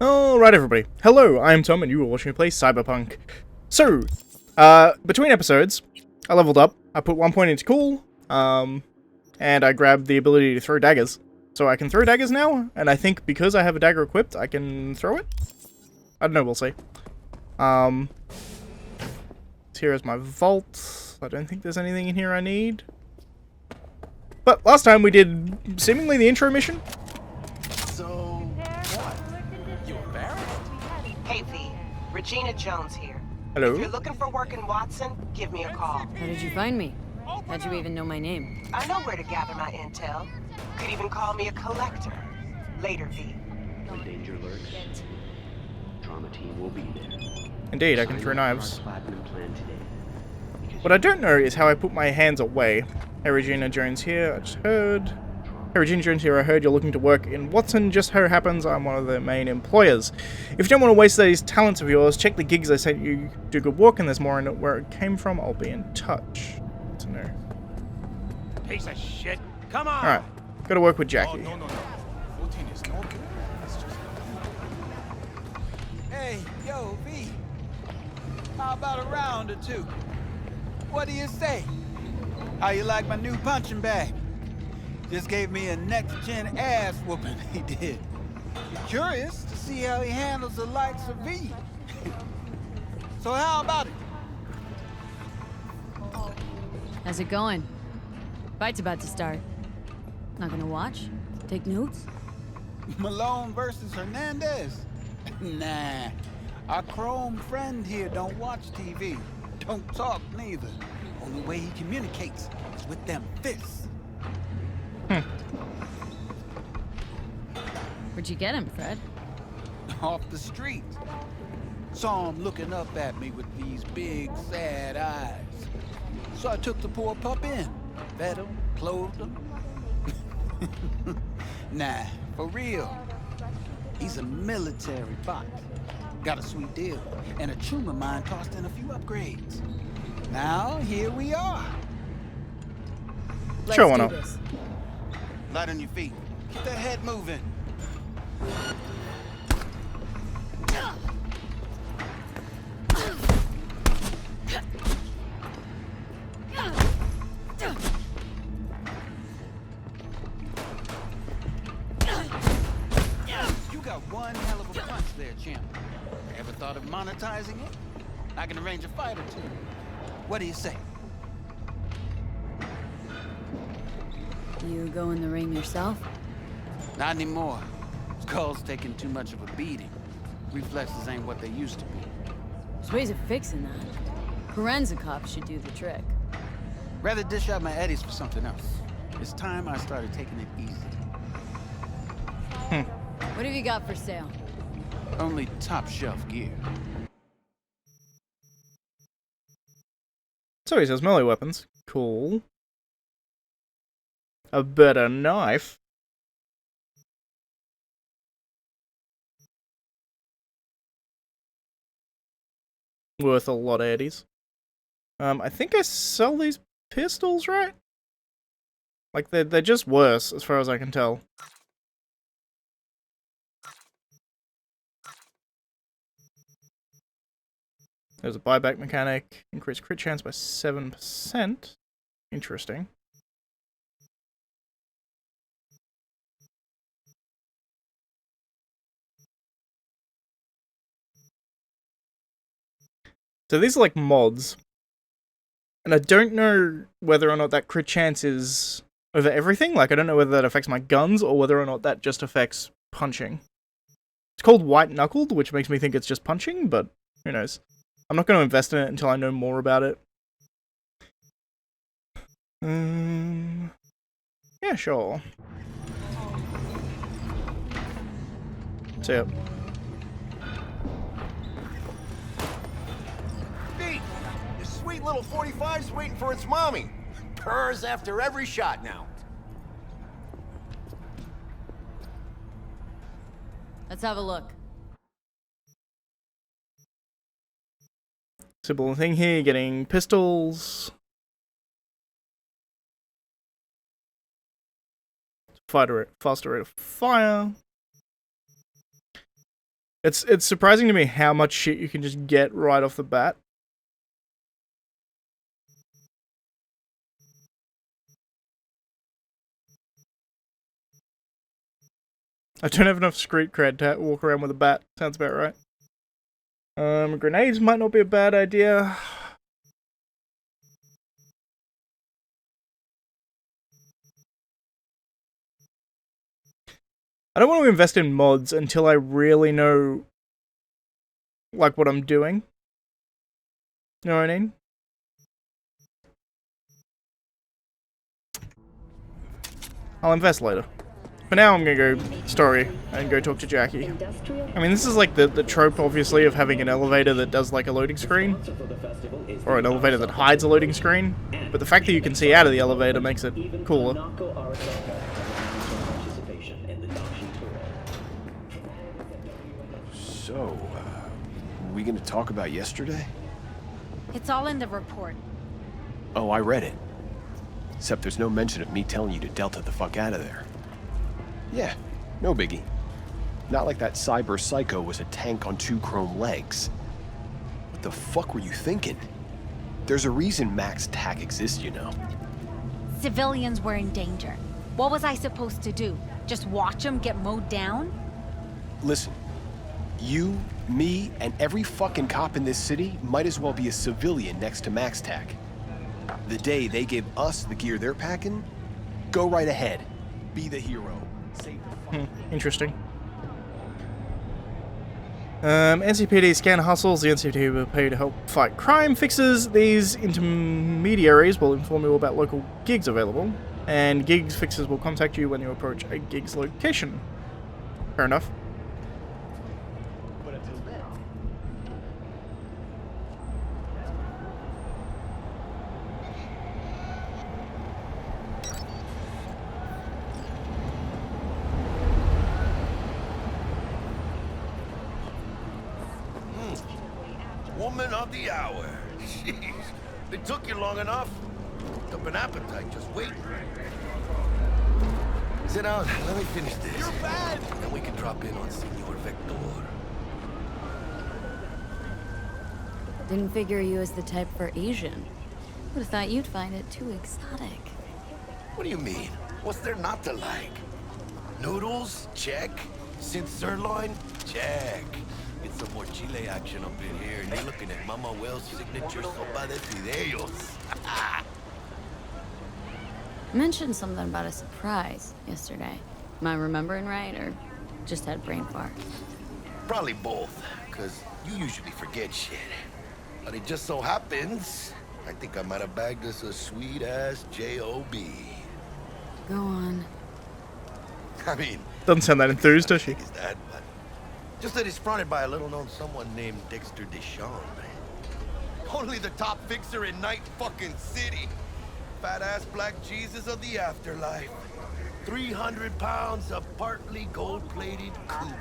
Alright everybody, hello, I'm Tom and you are watching me play Cyberpunk. So, between episodes, I leveled up, I put 1 point into cool, and I grabbed the ability to throw daggers. So I can throw daggers now, and I think because I have a dagger equipped, I can throw it? I don't know, we'll see. Here is my vault. I don't think there's anything in here I need. But last time we did seemingly the intro mission. So, what? You embarrassed? Hey V, Regina Jones here. Hello. If you're looking for work in Watson, give me a call. How did you find me? How'd you even know my name? I know where to gather my intel. Could even call me a collector. Later, V. When danger lurks, trauma team will be there. Indeed, I can throw knives. Platinum plan today. What I don't know is how I put my hands away. Hey Regina Jones here, I just heard. Hey Regina Jones here, I heard you're looking to work in Watson. Just so happens I'm one of the main employers. If you don't want to waste these talents of yours, check the gigs I sent you. Do good work and there's more in it where it came from. I'll be in touch. Good to know. Piece of shit. Come on. Alright, gotta work with Oh, Jackie. no. 14 is no good. It's just... Hey, yo, V. How about a round or two? What do you say? How you like my new punching bag? Just gave me a next-gen ass whooping, he did. Curious to see how he handles the likes of V. So how about it? How's it going? Fight's about to start. Not gonna watch? Take notes? Malone versus Hernandez? Nah. Our chrome friend here don't watch TV. Don't talk neither. Only way he communicates is with them fists. Where'd you get him, Fred? Off the street. Saw him looking up at me with these big, sad eyes. So I took the poor pup in. Fed him, clothed him. Nah, for real. He's a military bot. Got a sweet deal, and a tumor mine tossed in a few upgrades. Now, here we are. Let's Sure, why do not? this. Light on your feet. Keep that head moving. You got one hell of a punch there, champ. Ever thought of monetizing it? I can arrange a fight or two. What do you say? You go in the ring yourself? Not anymore. Skull's taking too much of a beating. Reflexes ain't what they used to be. There's ways of fixing that. Forensic cops should do the trick. Rather dish out my eddies for something else. It's time I started taking it easy. What have you got for sale? Only top shelf gear. So he says melee weapons. Cool. A better knife. Worth a lot of eddies. I think I sell these pistols, right? Like, they're just worse, as far as I can tell. There's a buyback mechanic. Increase crit chance by 7%. Interesting. So these are like mods. And I don't know whether or not that crit chance is over everything. Like, I don't know whether that affects my guns or whether or not that just affects punching. It's called White Knuckled, which makes me think it's just punching, but who knows. I'm not going to invest in it until I know more about it. Yeah, sure. So, yeah. Pete, the sweet little 45's waiting for its mommy. Purrs after every shot now. Let's have a look. Simple thing here, getting pistols. Faster rate of fire. It's surprising to me how much shit you can just get right off the bat. I don't have enough street cred to walk around with a bat. Sounds about right. Grenades might not be a bad idea. I don't want to invest in mods until I really know, like, what I'm doing. You know what I mean? I'll invest later. For now, I'm gonna go story and go talk to Jackie. I mean, this is like the trope, obviously, of having an elevator that does like a loading screen. Or an elevator that hides a loading screen. But the fact that you can see out of the elevator makes it cooler. So, we gonna talk about yesterday? It's all in the report. Oh, I read it. Except there's no mention of me telling you to Delta the fuck out of there. Yeah, no biggie. Not like that cyber psycho was a tank on 2 chrome legs. What the fuck were you thinking? There's a reason Max TAC exists, you know. Civilians were in danger. What was I supposed to do? Just watch them get mowed down? Listen, you, me, and every fucking cop in this city might as well be a civilian next to Max TAC. The day they give us the gear they're packing, go right ahead. Be the hero. Save the fucking Interesting. NCPD scan hustles. The NCPD will pay to help fight crime. Fixes. These intermediaries will inform you about local gigs available. And gigs fixers will contact you when you approach a gig's location. Fair enough. But until then... Woman of the hour. Jeez. It took you long enough. Up an appetite, just wait. Sit down, let me finish this. You're bad! And we can drop in on Senor Vector. Didn't figure you as the type for Asian. Would have thought you'd find it too exotic. What do you mean? What's there not to like? Noodles? Check. Synth sirloin? Check. Get some more chile action up in here, and you're looking at Mama Wells' signature sopa de fideos. Mentioned something about a surprise yesterday. Am I remembering right, or just had brain fart? Probably both, because you usually forget shit. But it just so happens, I think I might have bagged us a sweet-ass J.O.B. Go on. I mean... Doesn't sound that enthused, does she? Is that, but just that it's fronted by a little-known someone named Dexter Deschamps. Only the top fixer in Night fucking City. Fat-ass black Jesus of the afterlife. 300 pounds of partly gold-plated coupe.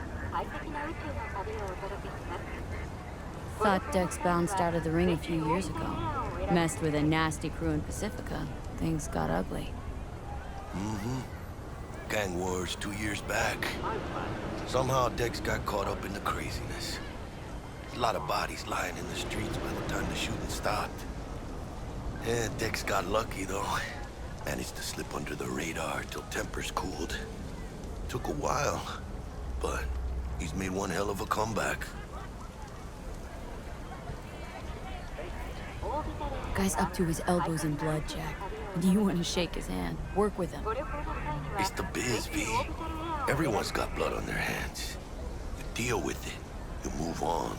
Thought Dex bounced out of the ring a few years ago. Messed with a nasty crew in Pacifica. Things got ugly. Mm-hmm. Gang wars 2 years back. Somehow Dex got caught up in the craziness. A lot of bodies lying in the streets by the time the shooting stopped. Yeah, Dex got lucky though. Managed to slip under the radar till tempers cooled. Took a while, but he's made one hell of a comeback. Guy's up to his elbows in blood, Jack. And you want to shake his hand. Work with him. It's the biz, V. Everyone's got blood on their hands. You deal with it. You move on.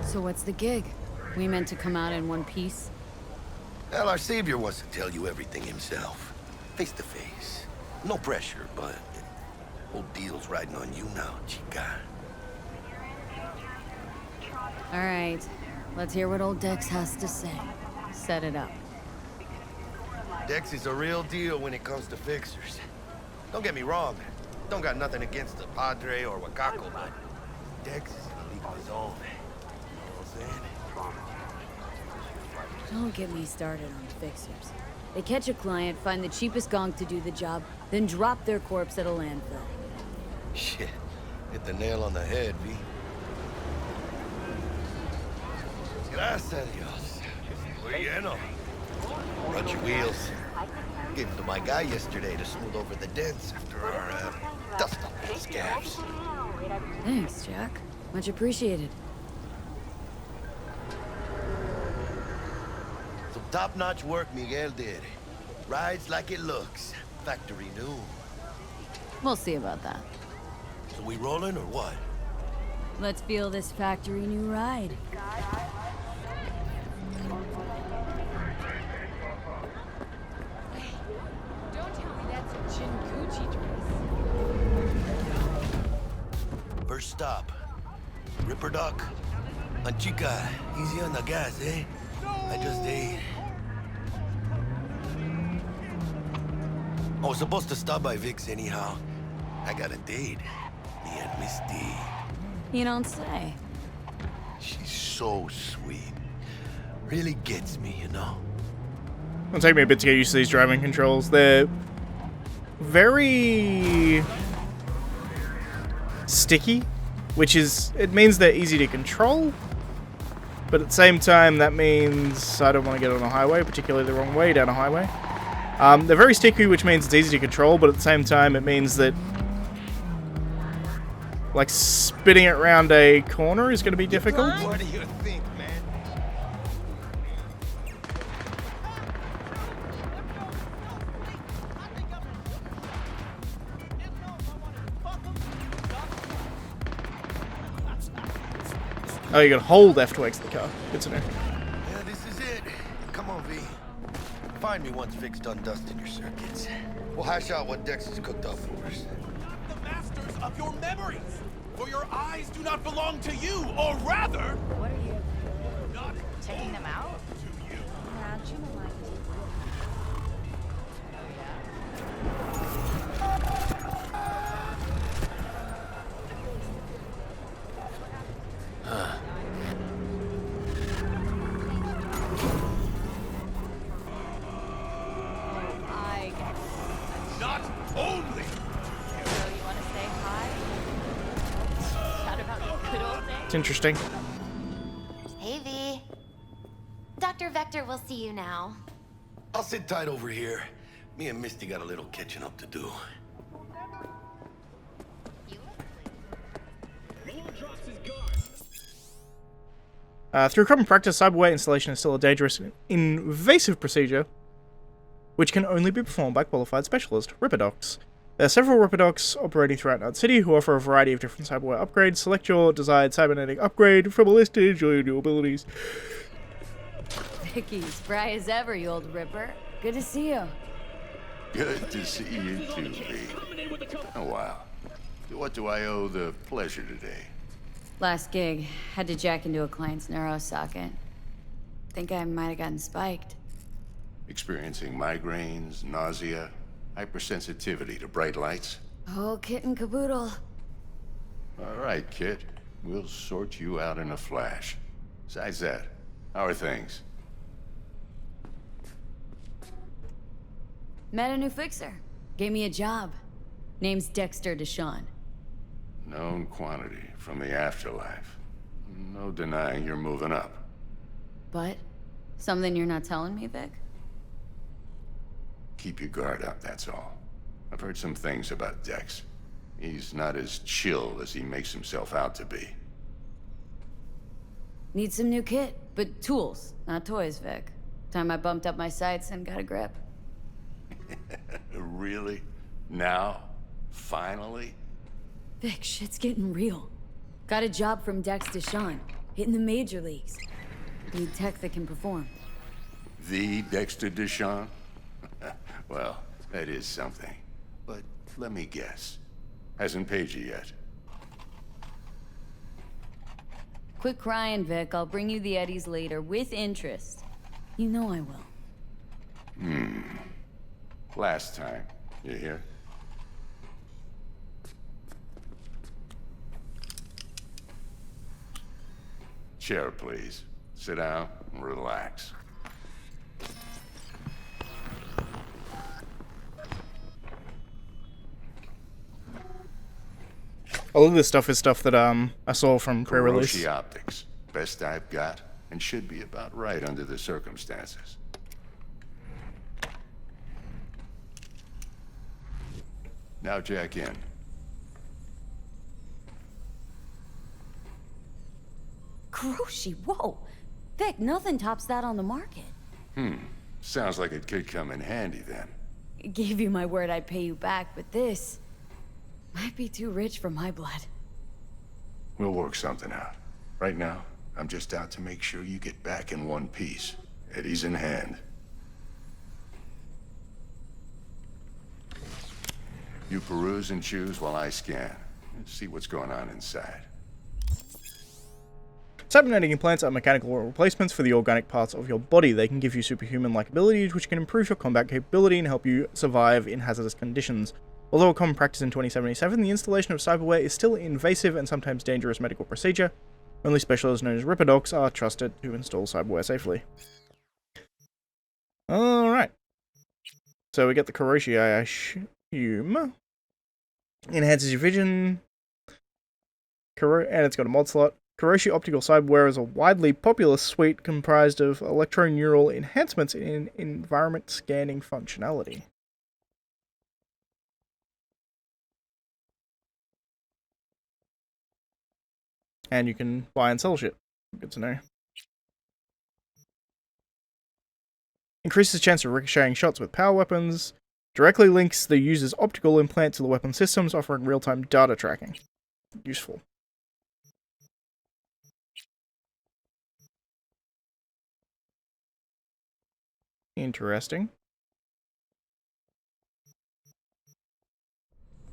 So what's the gig? We meant to come out in one piece? Well, our savior wants to tell you everything himself. Face to face. No pressure, but whole deal's riding on you now, chica. All right. Let's hear what old Dex has to say. Set it up. Dex is a real deal when it comes to fixers. Don't get me wrong. Don't got nothing against the Padre or Wakako, but Dex is in a league of his own. You know what I'm saying? Don't get me started on fixers. They catch a client, find the cheapest gong to do the job, then drop their corpse at a landfill. Shit. Hit the nail on the head, V. Gracias a Dios. Muy lleno. Brought your wheels. Gave them to my guy yesterday to smooth over the dents after our dust-up scabs. Thanks, Jack. Much appreciated. Some top-notch work Miguel did. Rides like it looks. Factory new. We'll see about that. So we rolling or what? Let's feel this factory new ride. Don't tell me that's a Chinguchi dress. First stop. Ripper Dock. Chica, easy on the gas, eh? I just ate. I was supposed to stop by Vic's anyhow. I got a date. Me and Misty. You don't say. She's so sweet. Really gets me, you know? It'll take me a bit to get used to these driving controls. They're very sticky, which is, it means they're easy to control, but at the same time that means I don't want to get on a highway, particularly the wrong way down a highway. They're very sticky, which means it's easy to control, but at the same time it means that like spinning it around a corner is going to be difficult. What do you think, man? Oh, you can hold F to exit the car. Good to know. Yeah, this is it. Come on, V. Find me once Vic's done dusting your circuits. We'll hash out what Dex has cooked up for us. The masters of your memories. For your eyes do not belong to you, or rather, What are you not checking them out? to you. Yeah, Juma likes it. I get it. Not only So you want to say hi? Chat about the good old days? It's interesting. Hey, V. Dr. Vector will see you now. I'll sit tight over here. Me and Misty got a little catching up to do. Through common practice, cyberware installation is still a dangerous and invasive procedure, which can only be performed by qualified specialist Ripperdocs. There are several Ripperdocs operating throughout Night City who offer a variety of different cyberware upgrades. Select your desired cybernetic upgrade from a list to enjoy your new abilities. Vicky, spry as ever, you old ripper. Good to see you. Good to see you too, V. Oh, wow. What do I owe the pleasure today? Last gig, had to jack into a client's neuro socket. Think I might have gotten spiked. Experiencing migraines, nausea, hypersensitivity to bright lights? Oh, kit and caboodle. All right, kid. We'll sort you out in a flash. Besides that, how are things? Met a new fixer. Gave me a job. Name's Dexter Deshawn. Known quantity from the afterlife. No denying you're moving up. But, something you're not telling me, Vic? Keep your guard up, that's all. I've heard some things about Dex. He's not as chill as he makes himself out to be. Need some new kit, but tools, not toys, Vic. Time I bumped up my sights and got a grip. Really? Now? Finally? Vic, shit's getting real. Got a job from Dex Deshawn, hitting the major leagues. Need tech that can perform. The Dexter Deshawn? Well, that is something. But let me guess. Hasn't paid you yet. Quit crying, Vic. I'll bring you the eddies later, with interest. You know I will. Last time. You hear? Chair, please. Sit down and relax. A lot of this stuff is stuff that I saw from pre-release. Hiroshi optics. Best I've got, and should be about right under the circumstances. Now jack in. Kuroshi, whoa! Vic, nothing tops that on the market. Sounds like it could come in handy then. Gave you my word I'd pay you back, but this might be too rich for my blood. We'll work something out. Right now, I'm just out to make sure you get back in one piece. Eddie's in hand. You peruse and choose while I scan. See what's going on inside. Cybernetic implants are mechanical replacements for the organic parts of your body. They can give you superhuman-like abilities, which can improve your combat capability and help you survive in hazardous conditions. Although a common practice in 2077, the installation of cyberware is still an invasive and sometimes dangerous medical procedure. Only specialists known as Ripper Docs are trusted to install cyberware safely. Alright. So we get the Kuroshi, I assume. Enhances your vision. And it's got a mod slot. Kuroshi Optical Cyberware is a widely popular suite comprised of electroneural enhancements in environment scanning functionality. And you can buy and sell shit. Good to know. Increases chance of ricocheting shots with power weapons. Directly links the user's optical implant to the weapon systems, offering real-time data tracking. Useful. Interesting.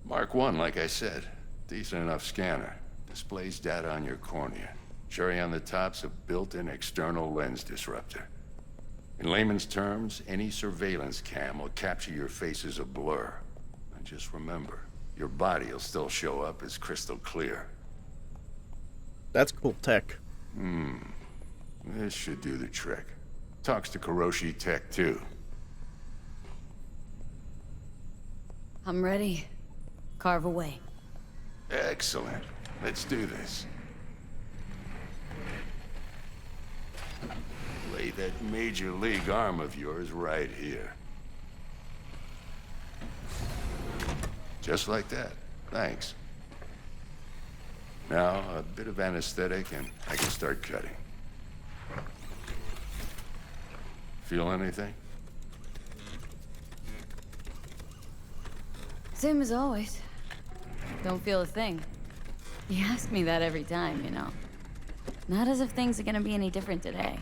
Mark 1, like I said. Decent enough scanner. Displays data on your cornea. Cherry on the top's a built-in external lens disruptor. In layman's terms, any surveillance cam will capture your face as a blur. And just remember, your body will still show up as crystal clear. That's cool tech. This should do the trick. Talks to Kuroshi Tech, too. I'm ready. Carve away. Excellent. Let's do this. Lay that major league arm of yours right here. Just like that. Thanks. Now, a bit of anesthetic and I can start cutting. Feel anything? Same as always. Don't feel a thing. You ask me that every time, you know. Not as if things are gonna be any different today.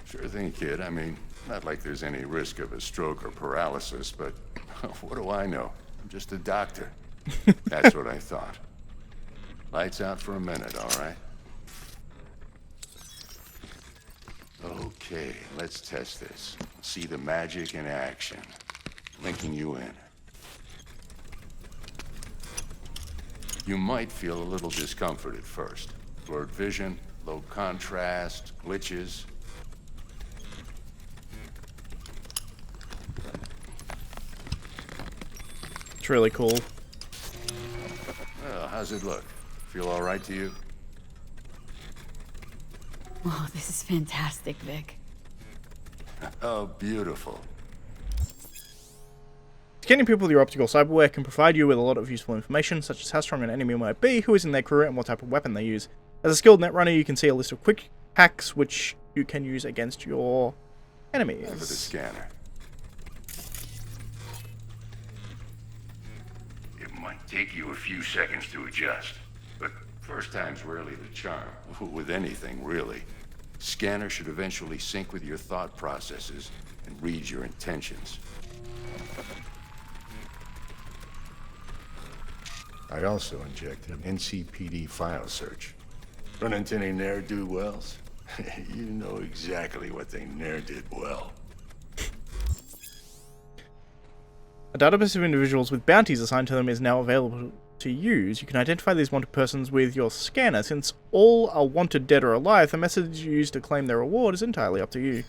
Sure thing, kid. I mean, not like there's any risk of a stroke or paralysis, but what do I know? I'm just a doctor. That's what I thought. Lights out for a minute, all right? Okay, let's test this. See the magic in action. Linking you in. You might feel a little discomfort at first. Blurred vision, low contrast, glitches. It's really cool. Well, how's it look? Feel all right to you? Oh, this is fantastic, Vic. Oh, beautiful. Scanning people with your optical cyberware can provide you with a lot of useful information, such as how strong an enemy might be, who is in their crew, and what type of weapon they use. As a skilled netrunner, you can see a list of quick hacks which you can use against your enemies. Over the scanner. It might take you a few seconds to adjust, but first time's rarely the charm. With anything, really. Scanner should eventually sync with your thought processes and read your intentions. I also injected an NCPD file search. Run into any ne'er-do-wells? You know exactly what they ne'er did well. A database of individuals with bounties assigned to them is now available to use. You can identify these wanted persons with your scanner. Since all are wanted dead or alive, the method you use to claim their reward is entirely up to you.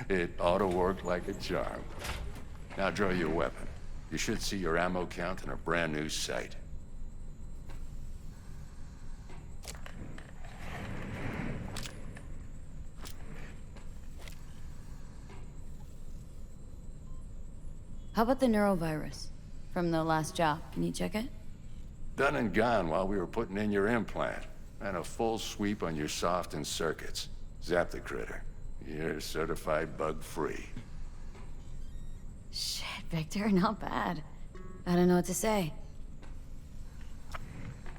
It ought to work like a charm. Now draw your weapon. You should see your ammo count in a brand new sight. How about the neurovirus from the last job? Can you check it? Done and gone while we were putting in your implant. And a full sweep on your soft and circuits. Zap the critter. You're certified bug-free. Shit, Victor, not bad. I don't know what to say.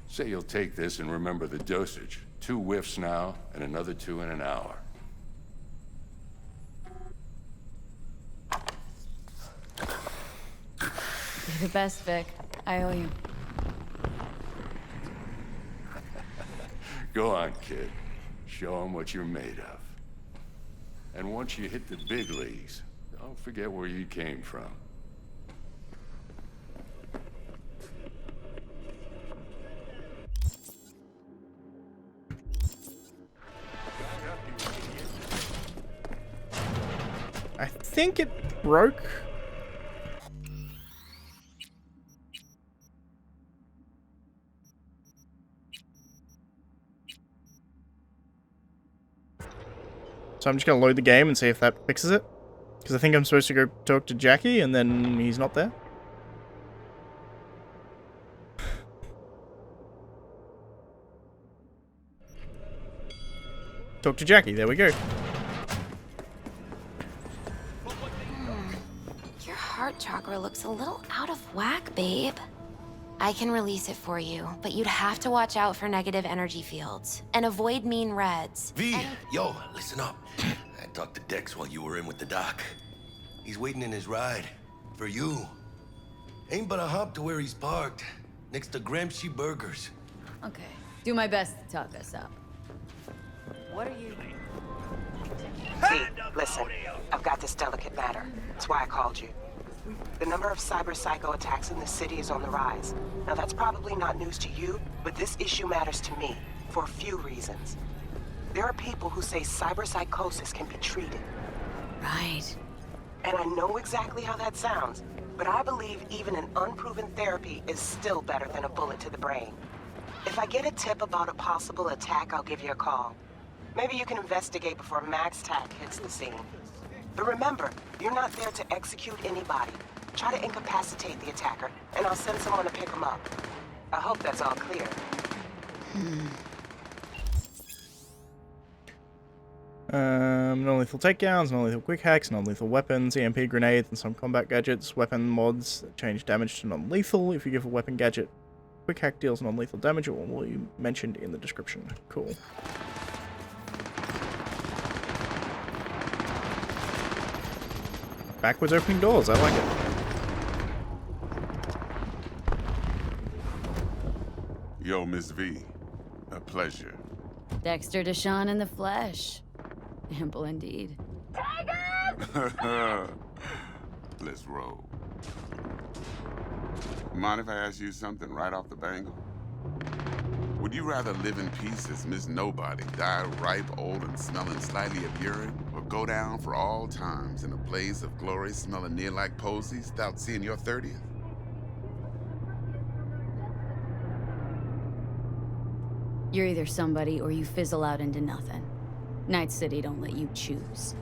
Say you'll take this and remember the dosage. 2 whiffs now, and another 2 in an hour. You're the best, Vic. I owe you. Go on, kid. Show them what you're made of. And once you hit the big leagues, don't forget where you came from. I think it broke. So I'm just gonna load the game and see if that fixes it. Because I think I'm supposed to go talk to Jackie and then he's not there. Talk to Jackie, there we go. Your heart chakra looks a little out of whack, babe. I can release it for you, but you'd have to watch out for negative energy fields and avoid mean reds. V, yo, listen up. I talked to Dex while you were in with the doc. He's waiting in his ride. For you. Ain't but a hop to where he's parked. Next to Gramsci Burgers. Okay. Do my best to talk us up. What are you... V, listen. I've got this delicate matter. That's why I called you. The number of cyber psycho attacks in the city is on the rise. Now that's probably not news to you, but this issue matters to me for a few reasons. There are people who say cyber psychosis can be treated. Right. And I know exactly how that sounds, but I believe even an unproven therapy is still better than a bullet to the brain. If I get a tip about a possible attack, I'll give you a call. Maybe you can investigate before Max Tack hits the scene. But remember, you're not there to execute anybody. Try to incapacitate the attacker, and I'll send someone to pick him up. I hope that's all clear. Non-lethal takedowns, non-lethal quick hacks, non-lethal weapons, EMP grenades, and some combat gadgets, weapon mods that change damage to non-lethal. If you give a weapon gadget, quick hack deals non-lethal damage, or will be mentioned in the description. Cool. Backwards opening doors, I like it. Yo, Miss V. A pleasure. Dexter Deshawn in the flesh. Ample indeed. Let's roll. Mind if I ask you something right off the bangle? Would you rather live in peace as Miss Nobody, die ripe, old, and smelling slightly of urine, or go down for all times in a blaze of glory smelling near like posies without seeing your 30th? You're either somebody or you fizzle out into nothing. Night City don't let you choose.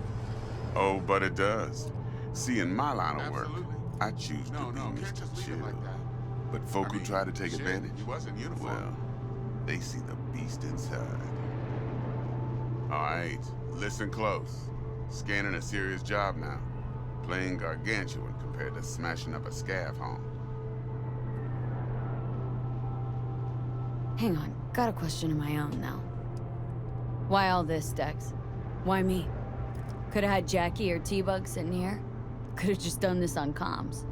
Oh, but it does. See, in my line of work, I choose to be Mr. Chill. But folk who try to take advantage, well, they see the beast inside. All right, listen close. Scanning a serious job now. Playing gargantuan compared to smashing up a scav home. Hang on, got a question of my own now. Why all this, Dex? Why me? Could've had Jackie or T-Bug sitting here. Could've just done this on comms.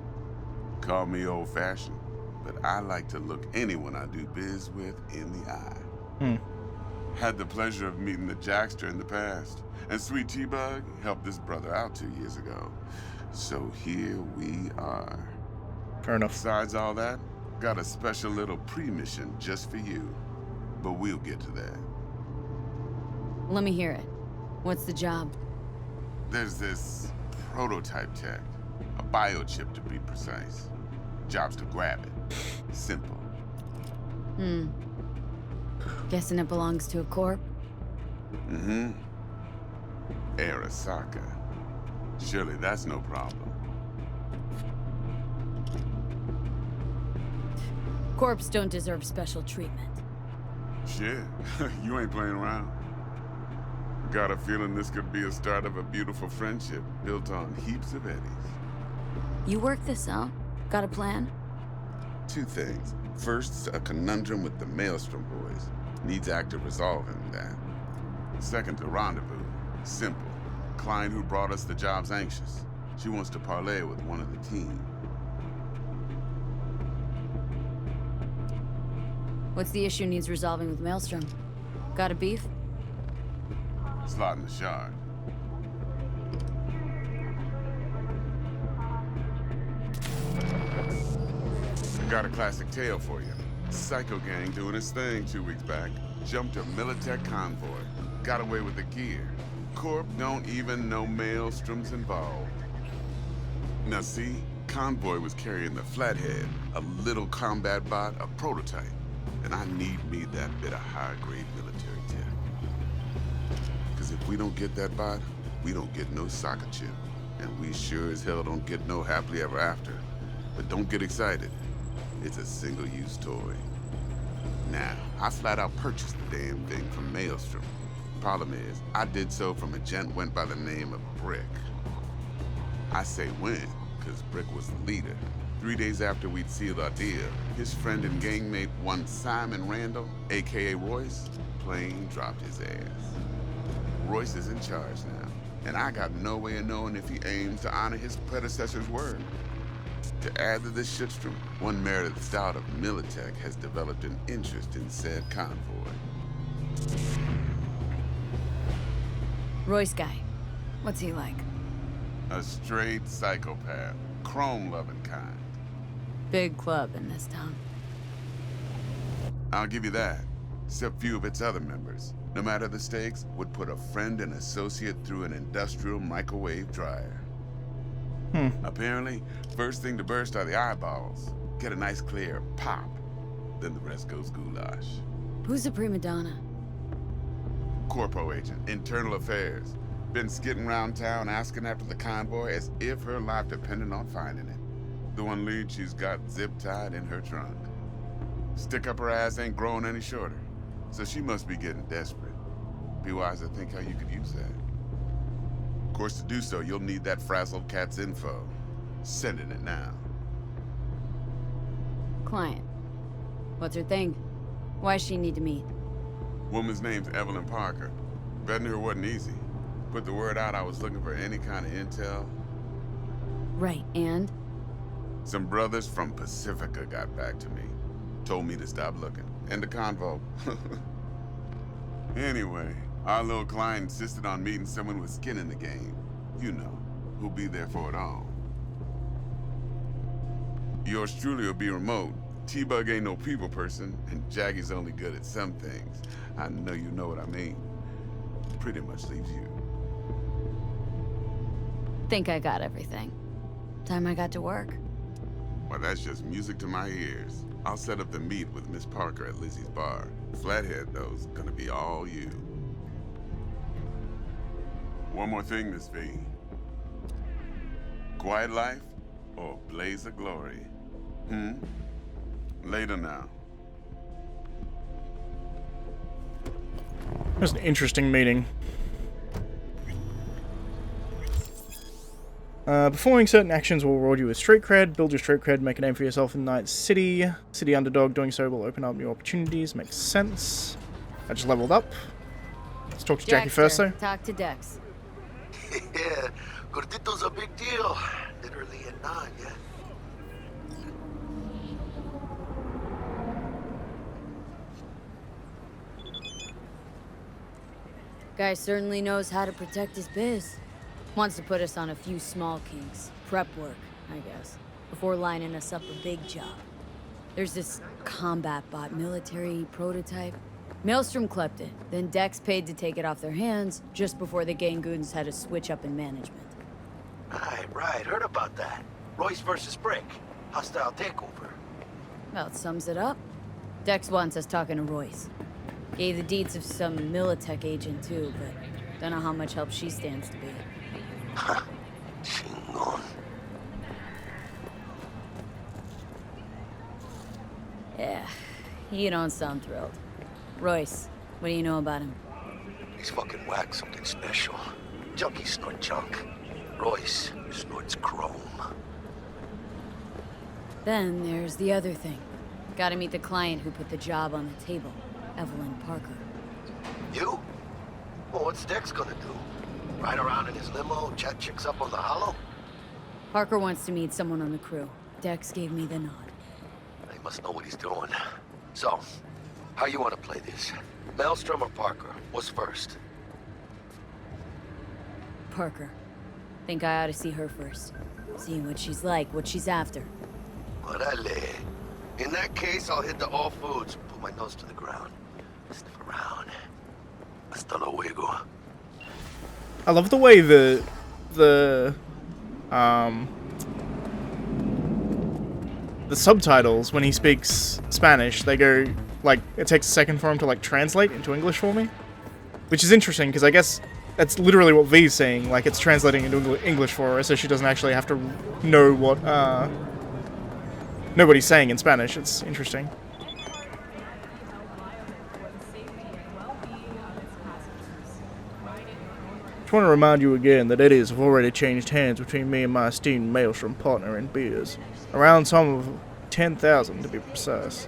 Call me old-fashioned, but I like to look anyone I do biz with in the eye. Had the pleasure of meeting the Jackster in the past, and Sweet T-Bug helped this brother out 2 years ago. So here we are. Fair enough. Besides all that, got a special little pre-mission just for you. But we'll get to that. Let me hear it. What's the job? There's this prototype tech. A biochip to be precise. Job's to grab it. Simple. Guessing it belongs to a corp? Arasaka. Surely that's no problem. Corps don't deserve special treatment. Shit, you ain't playing around. Got a feeling this could be a start of a beautiful friendship built on heaps of eddies. You work this out? Got a plan? Two things. First, a conundrum with the Maelstrom boys. Needs active resolving that. Second, a rendezvous. Simple. Client who brought us the job's anxious. She wants to parlay with one of the team. What's the issue needs resolving with Maelstrom? Got a beef? Slot in the shard. Got a classic tale for you. Psycho gang doing his thing 2 weeks back. Jumped a Militech convoy. Got away with the gear. Corp don't even know Maelstrom's involved. Now see, convoy was carrying the Flathead, a little combat bot, a prototype. And I need me that bit of high-grade military tech. Because if we don't get that bot, we don't get no soccer chip. And we sure as hell don't get no happily ever after. But don't get excited. It's a single-use toy. Now, I flat out purchased the damn thing from Maelstrom. Problem is, I did so from a gent went by the name of Brick. I say when, because Brick was the leader. 3 days after we'd sealed our deal, his friend and gangmate, one Simon Randall, aka Royce, plain dropped his ass. Royce is in charge now, and I got no way of knowing if he aims to honor his predecessor's word. To add to this shitstorm, one Meredith Stout of Militech has developed an interest in said convoy. Royce guy. What's he like? A straight psychopath, chrome-loving kind. Big club in this town. I'll give you that. Except few of its other members, no matter the stakes, would put a friend and associate through an industrial microwave dryer. Apparently, first thing to burst are the eyeballs. Get a nice clear pop. Then the rest goes goulash. Who's the prima donna? Corpo agent, internal affairs. Been skidding around town asking after the convoy as if her life depended on finding it. The one lead she's got zip-tied in her trunk. Stick up her ass ain't growing any shorter, so she must be getting desperate. Be wise to think how you could use that. Of course, to do so, you'll need that frazzled cat's info. Sending it now. Client. What's her thing? Why's she need to meet? Woman's name's Evelyn Parker. Betting her wasn't easy. Put the word out I was looking for any kind of intel. Right, and? Some brothers from Pacifica got back to me. Told me to stop looking. And the convo. Anyway, our little client insisted on meeting someone with skin in the game. You know, who'll be there for it all. Yours truly will be remote. T-Bug ain't no people person, and Jaggy's only good at some things. I know you know what I mean. Pretty much leaves you. Think I got everything. Time I got to work. Well, that's just music to my ears. I'll set up the meet with Miss Parker at Lizzie's bar. Flathead, though's gonna be all you. One more thing, Miss V. Quiet life or blaze of glory? Later now. It was an interesting meeting. Performing certain actions will reward you with street cred. Build your street cred, make a name for yourself in Night City. City underdog, doing so will open up new opportunities. Makes sense. I just leveled up. Let's talk to Jackie first, though. Talk to Dex. Yeah, Gordito's a big deal. Literally a nod, yeah. Guy certainly knows how to protect his biz. Wants to put us on a few small kinks. Prep work, I guess. Before lining us up a big job. There's this combat bot military prototype. Maelstrom clept it, then Dex paid to take it off their hands just before the Gangoons had a switch up in management. Right. Heard about that. Royce versus Brick. Hostile takeover. Well, it sums it up. Dex wants us talking to Royce. Gave the deets of some Militech agent too, but don't know how much help she stands to be. Chingon. Yeah, you don't sound thrilled. Royce, what do you know about him? He's fucking whack, something special. Junkies snort junk. Royce snorts chrome. Then there's the other thing. Gotta meet the client who put the job on the table, Evelyn Parker. You? Well, what's Dex gonna do? Ride around in his limo, chat chicks up on the hollow? Parker wants to meet someone on the crew. Dex gave me the nod. He must know what he's doing. So, how you want to play this? Maelstrom or Parker? What's first? Parker. Think I ought to see her first. See what she's like, what she's after. Orale. In that case, I'll hit the all foods, put my nose to the ground, sniff around. Hasta luego. I love the way the subtitles, when he speaks Spanish, they go, like, it takes a second for him to, like, translate into English for me. Which is interesting, because I guess that's literally what V's saying, like, it's translating into English for her, so she doesn't actually have to know what, nobody's saying in Spanish. It's interesting. Just want to remind you again that eddies have already changed hands between me and my esteemed Maelstrom partner in beers. Around sum of 10,000 to be precise.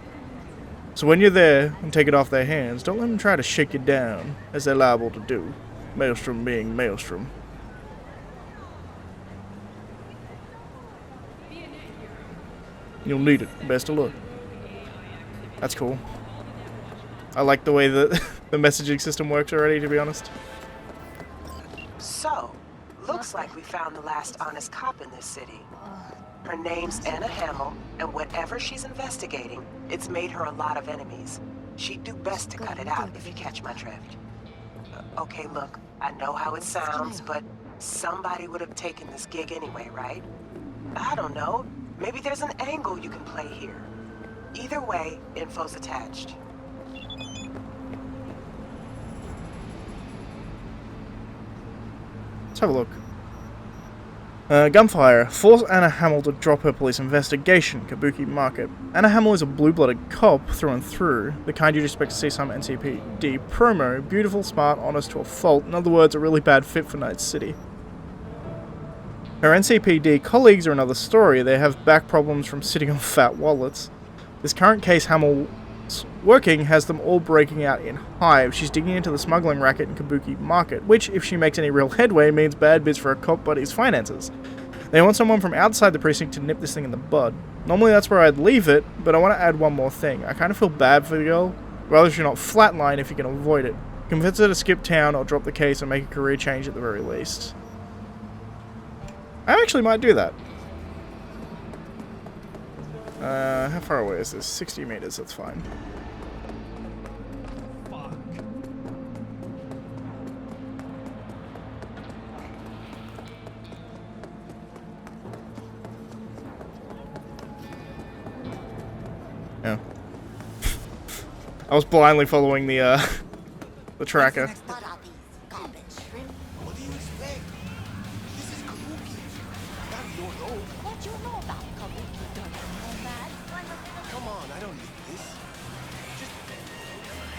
So when you're there and take it off their hands, don't let them try to shake you down, as they're liable to do. Maelstrom being Maelstrom. You'll need it. Best of luck. That's cool. I like the way that the messaging system works already, to be honest. So, looks like we found the last honest cop in this city. Her name's Anna Hamill, and whatever she's investigating, it's made her a lot of enemies. She'd do best to cut it out, if you catch my drift. Okay, look, I know how it sounds, but somebody would have taken this gig anyway, right? I don't know. Maybe there's an angle you can play here. Either way, info's attached. Let's have a look. Gunfire. Force Anna Hamill to drop her police investigation. Kabuki Market. Anna Hamill is a blue-blooded cop through and through. The kind you'd expect to see some NCPD promo. Beautiful, smart, honest to a fault. In other words, a really bad fit for Night City. Her NCPD colleagues are another story. They have back problems from sitting on fat wallets. This current case Hamill's working has them all breaking out in hives. She's digging into the smuggling racket in Kabuki Market, which, if she makes any real headway, means bad bits for her cop buddy's finances. They want someone from outside the precinct to nip this thing in the bud. Normally that's where I'd leave it, but I want to add one more thing. I kind of feel bad for the girl. Rather she not flatline if you can avoid it. Convince her to skip town or drop the case and make a career change at the very least. I actually might do that. How far away is this? 60 meters, that's fine. Yeah. I was blindly following the tracker. What do you expect? This is Kabuki. Not your own. What you know about Kabuki, don't you know, man? Come on, I don't need this. Just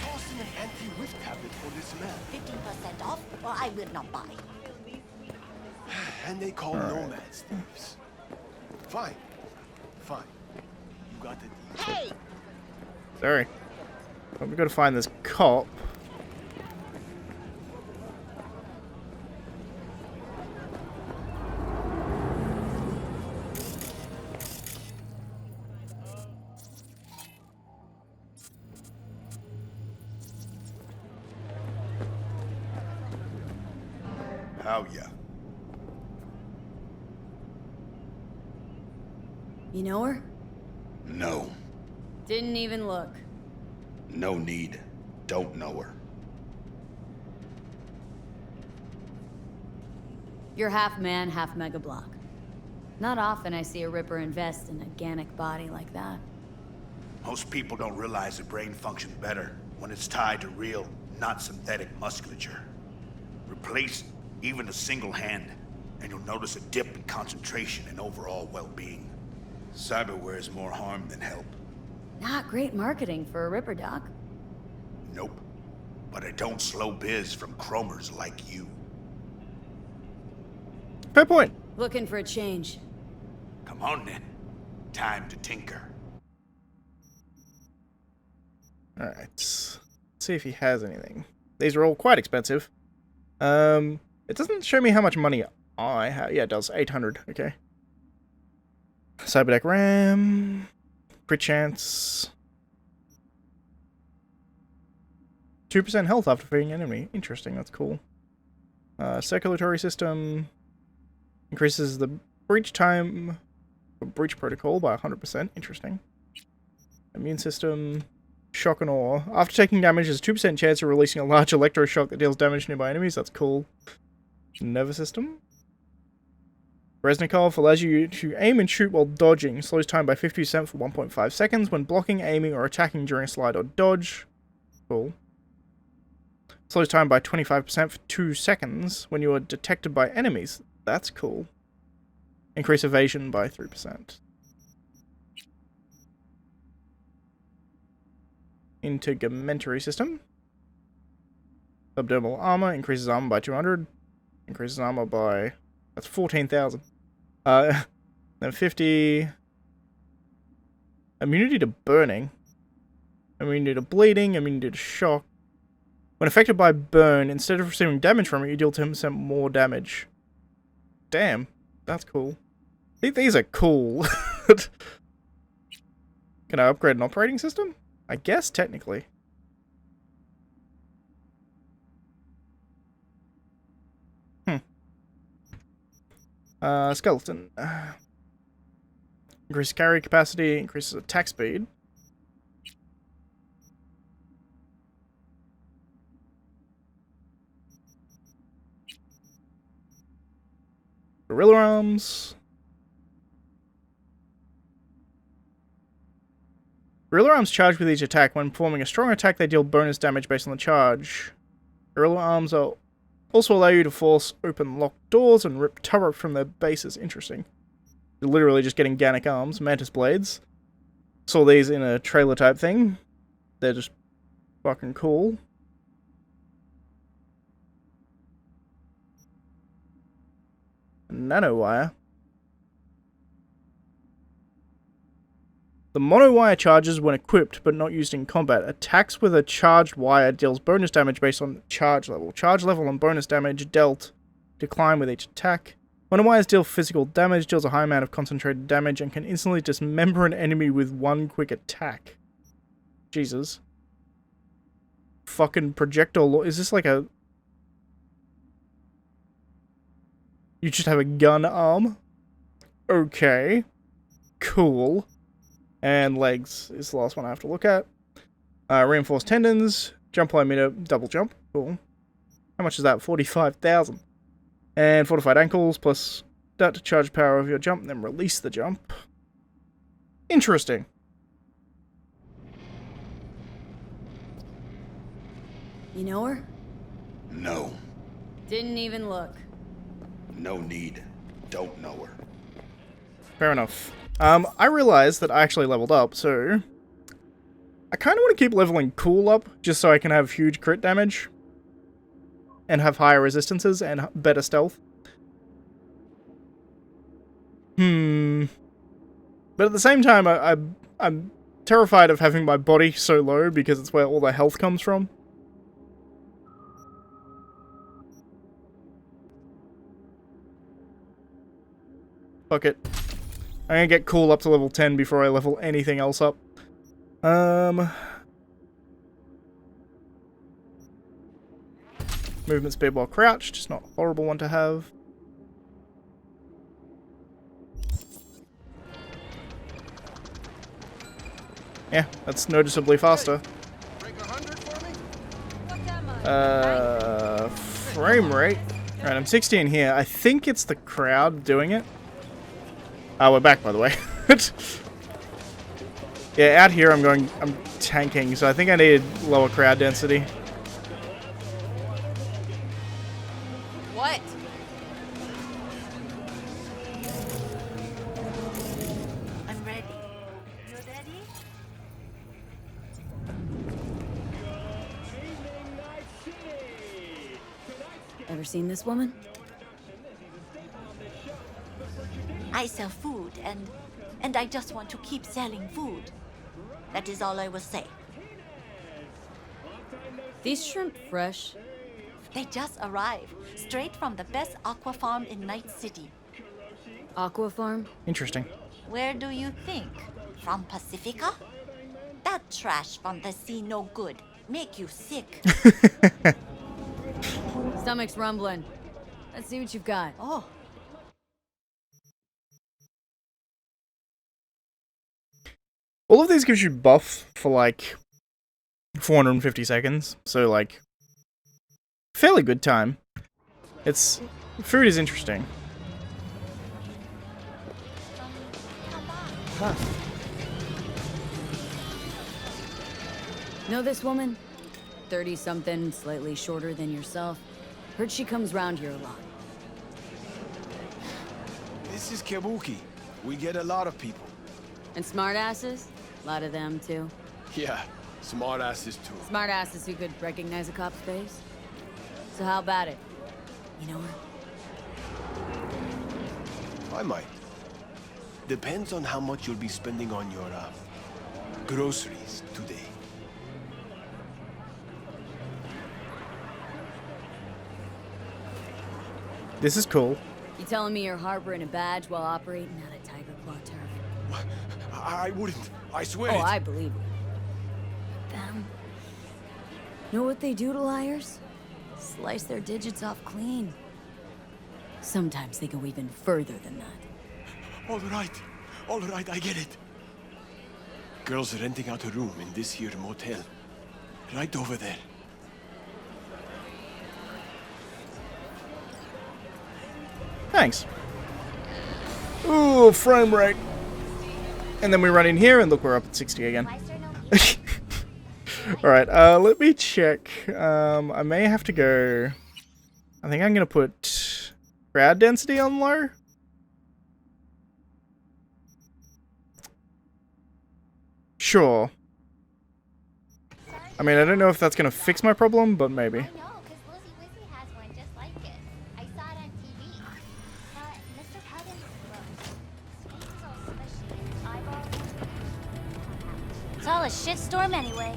toss in an anti-whiff tablet for this man. 15% off, or I will not buy. And they call nomads thieves. Fine. Fine. You got the deal. Hey! Sorry. Well, we gotta find this cop. How ya? You know her? No. Didn't even look. No need. Don't know her. You're half man, half Mega Block. Not often I see a Ripper invest in a organic body like that. Most people don't realize the brain functions better when it's tied to real, not synthetic musculature. Replace even a single hand, and you'll notice a dip in concentration and overall well-being. Cyberware is more harm than help. Not great marketing for a Ripper, Doc. Nope. But I don't slow biz from chromers like you. Fair point. Looking for a change. Come on then. Time to tinker. Alright. Let's see if he has anything. These are all quite expensive. It doesn't show me how much money I have. Yeah, it does. 800. Okay. Cyberdeck RAM. Crit chance. 2% health after defeating enemy. Interesting, that's cool. Circulatory system. Increases the breach time for breach protocol by 100%. Interesting. Immune system. Shock and awe. After taking damage, there's a 2% chance of releasing a large electroshock that deals damage to nearby enemies. That's cool. Nervous system. Reznikov allows you to aim and shoot while dodging. Slows time by 50% for 1.5 seconds when blocking, aiming, or attacking during a slide or dodge. Cool. Slows time by 25% for 2 seconds when you are detected by enemies. That's cool. Increase evasion by 3%. Integumentary system. Subdermal armor. Increases armor by 200. Increases armor by... That's 14,000. Then 50... Immunity to burning. Immunity to bleeding. Immunity to shock. When affected by burn, instead of receiving damage from it, you deal 10% more damage. Damn. That's cool. These are cool. Can I upgrade an operating system? I guess, technically. Skeleton. Increases carry capacity, increases attack speed. Gorilla arms. Gorilla arms charge with each attack. When performing a strong attack, they deal bonus damage based on the charge. Gorilla arms also allow you to force open locked doors and rip turret from their bases. Interesting. You're literally just getting Gannic arms. Mantis blades. Saw these in a trailer type thing. They're just fucking cool. Nanowire. The monowire charges when equipped but not used in combat. Attacks with a charged wire deals bonus damage based on charge level. Charge level and bonus damage dealt decline with each attack. Monowires deal physical damage, deals a high amount of concentrated damage, and can instantly dismember an enemy with one quick attack. Jesus. Fucking projectile. Is this like a... You just have a gun arm? Okay. Cool. And legs is the last one I have to look at. Reinforced tendons. Jump high meter. Double jump. Cool. How much is that? 45,000. And fortified ankles plus that to charge power of your jump, then release the jump. Interesting. You know her? No. Didn't even look. No need. Don't know her. Fair enough. I realized that I actually leveled up, so... I kind of want to keep leveling cool up, just so I can have huge crit damage. And have higher resistances and better stealth. But at the same time, I'm terrified of having my body so low, because it's where all the health comes from. Fuck it. I'm gonna get cool up to level 10 before I level anything else up. Movement speed while crouched, just not a horrible one to have. Yeah, that's noticeably faster. Frame rate. Alright, I'm 16 here. I think it's the crowd doing it. Oh, we're back, by the way. Yeah, out here I'm tanking, so I think I need lower crowd density. What? I'm ready. You ready? Ever seen this woman? I sell food, and I just want to keep selling food. That is all I will say. These shrimp fresh? They just arrived, straight from the best aqua farm in Night City. Aqua farm? Interesting. Where do you think? From Pacifica? That trash from the sea no good. Make you sick. Stomach's rumbling. Let's see what you've got. Oh. All of these gives you buff for like 450 seconds, so like fairly good time. It's food is interesting. Huh. Know this woman? 30-something, slightly shorter than yourself. Heard she comes round here a lot. This is Kabuki. We get a lot of people. And smartasses? A lot of them, too. Yeah, smart asses too. Smartasses who could recognize a cop's face. So how about it? You know her? I might. Depends on how much you'll be spending on your, groceries today. This is cool. You telling me you're harboring a badge while operating out of Tiger Claw turf? What? I wouldn't. I swear Oh, it. I believe you. Them. Know what they do to liars? Slice their digits off clean. Sometimes they go even further than that. All right, I get it. Girls are renting out a room in this here motel. Right over there. Thanks. Ooh, frame rate. And then we run in here and look, we're up at 60 again. Alright, let me check. I may have to go... I think I'm gonna put crowd density on low. Sure. I mean, I don't know if that's gonna fix my problem, but maybe. It's all a shitstorm anyway.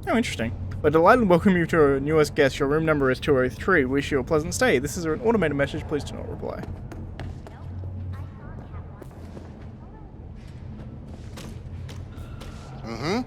Oh, interesting. We're delighted to welcome you to our newest guest. Your room number is 203. Wish you a pleasant stay. This is an automated message. Please do not reply. Mm-hmm.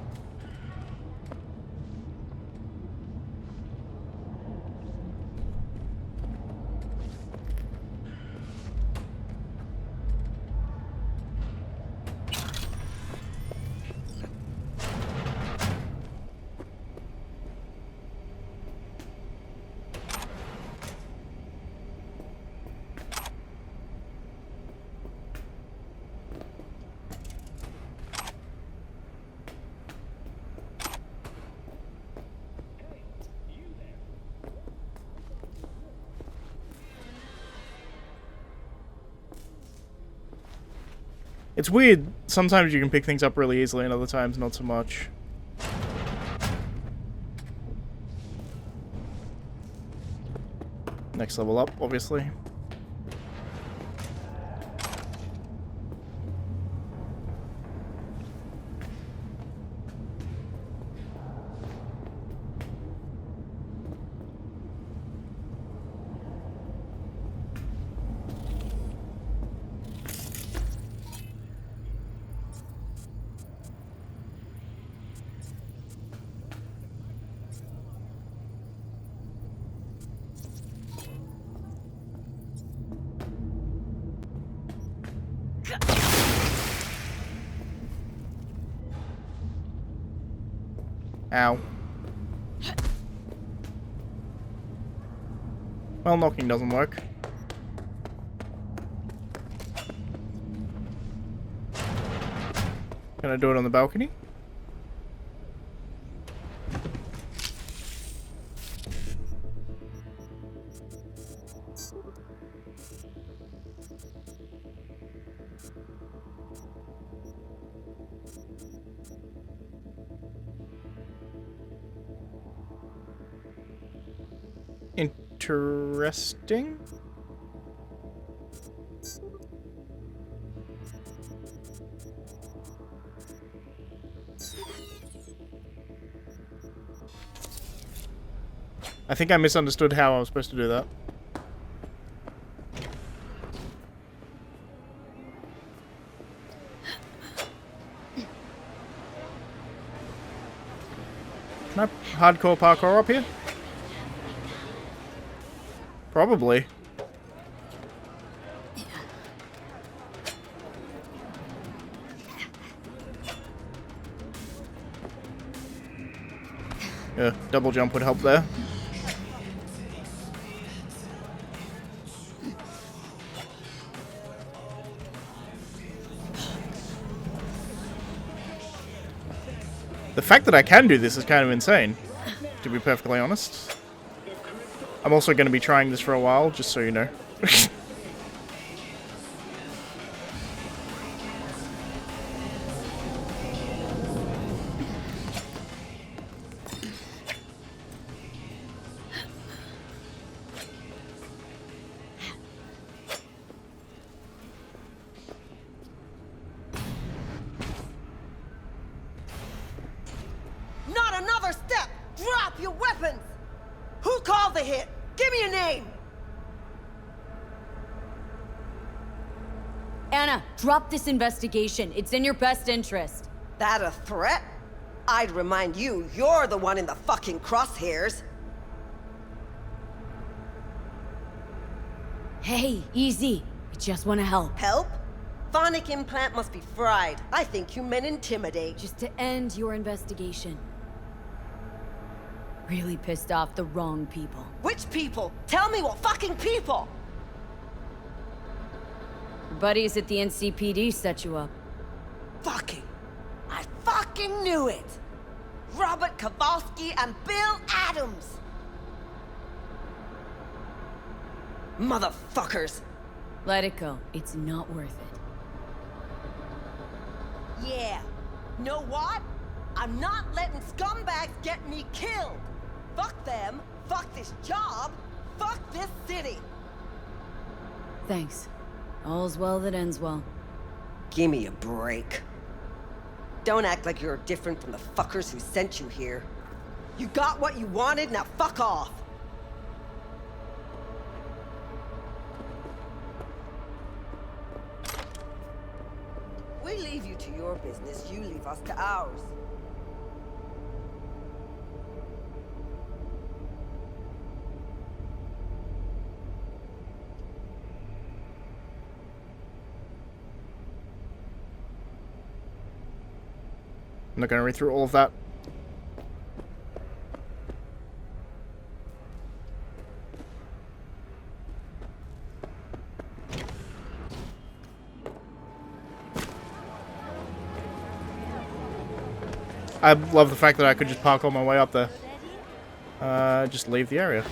It's weird. Sometimes you can pick things up really easily and other times not so much. Next level up, obviously. Ow. Well, knocking doesn't work. Can I do it on the balcony? interesting. I think I misunderstood how I was supposed to do that. Can I hardcore parkour up here? Probably. Yeah, double jump would help there. The fact that I can do this is kind of insane, to be perfectly honest. I'm also going to be trying this for a while, just so you know. Not another step! Drop your weapons! Who called the hit? Give me a name! Anna, drop this investigation. It's in your best interest. That a threat? I'd remind you, you're the one in the fucking crosshairs. Hey, easy. I just want to help. Help? Phonic implant must be fried. I think you meant intimidate. Just to end your investigation. Really pissed off the wrong people. Which people? Tell me what fucking people! Your buddies at the NCPD set you up. Fucking! I fucking knew it! Robert Kowalski and Bill Adams! Motherfuckers! Let it go. It's not worth it. Yeah. Know what? I'm not letting scumbags get me killed! Fuck them, fuck this job, fuck this city! Thanks. All's well that ends well. Give me a break. Don't act like you're different from the fuckers who sent you here. You got what you wanted, now fuck off! We leave you to your business, you leave us to ours. I'm not going to read through all of that. I love the fact that I could just park on my way up there. Just leave the area.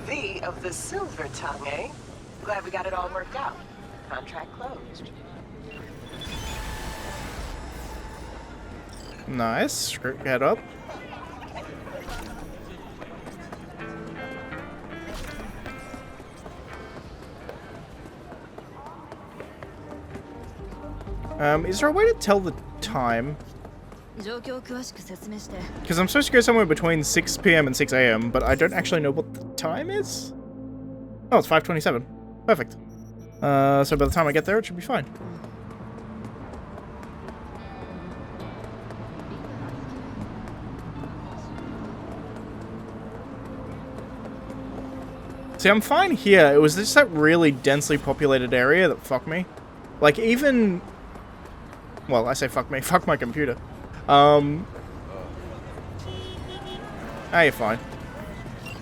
V of the Silver Tongue, eh? Glad we got it all worked out. Contract closed. Nice. Head up. Is there a way to tell the time? Because I'm supposed to go somewhere between 6 PM and 6 AM, but I don't actually know what the time is. Oh, it's 5:27. Perfect. So by the time I get there, it should be fine. See, I'm fine here. It was just that really densely populated area that fucked me. Like, even... Well, I say fuck me. Fuck my computer. Ah, you're fine.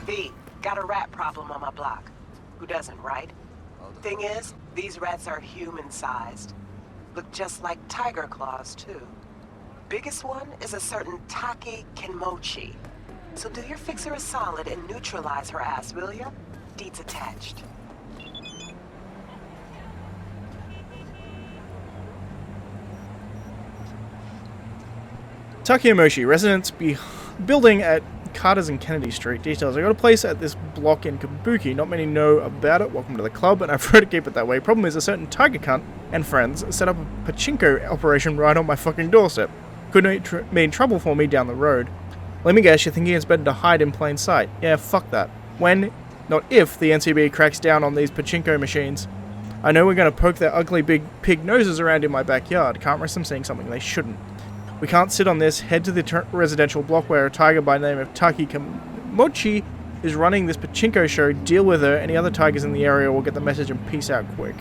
V, got a rat problem on my block. Who doesn't, right? Thing is, these rats are human-sized. Look just like tiger claws, too. Biggest one is a certain Taki Kenmochi. So do your fixer a solid and neutralize her ass, will ya? Deeds attached. Takeyomoshi, residence building at Carter's and Kennedy Street. Details. I got a place at this block in Kabuki. Not many know about it. Welcome to the club, and I prefer to keep it that way. Problem is, a certain tiger cunt and friends set up a pachinko operation right on my fucking doorstep. Could mean trouble for me down the road. Let me guess, you're thinking it's better to hide in plain sight. Yeah, fuck that. When, not if, the NCB cracks down on these pachinko machines. I know we're going to poke their ugly big pig noses around in my backyard. Can't risk them seeing something they shouldn't. We can't sit on this. Head to the residential block where a tiger by the name of Taki Kamochi is running this pachinko show. Deal with her. Any other tigers in the area will get the message and peace out quick.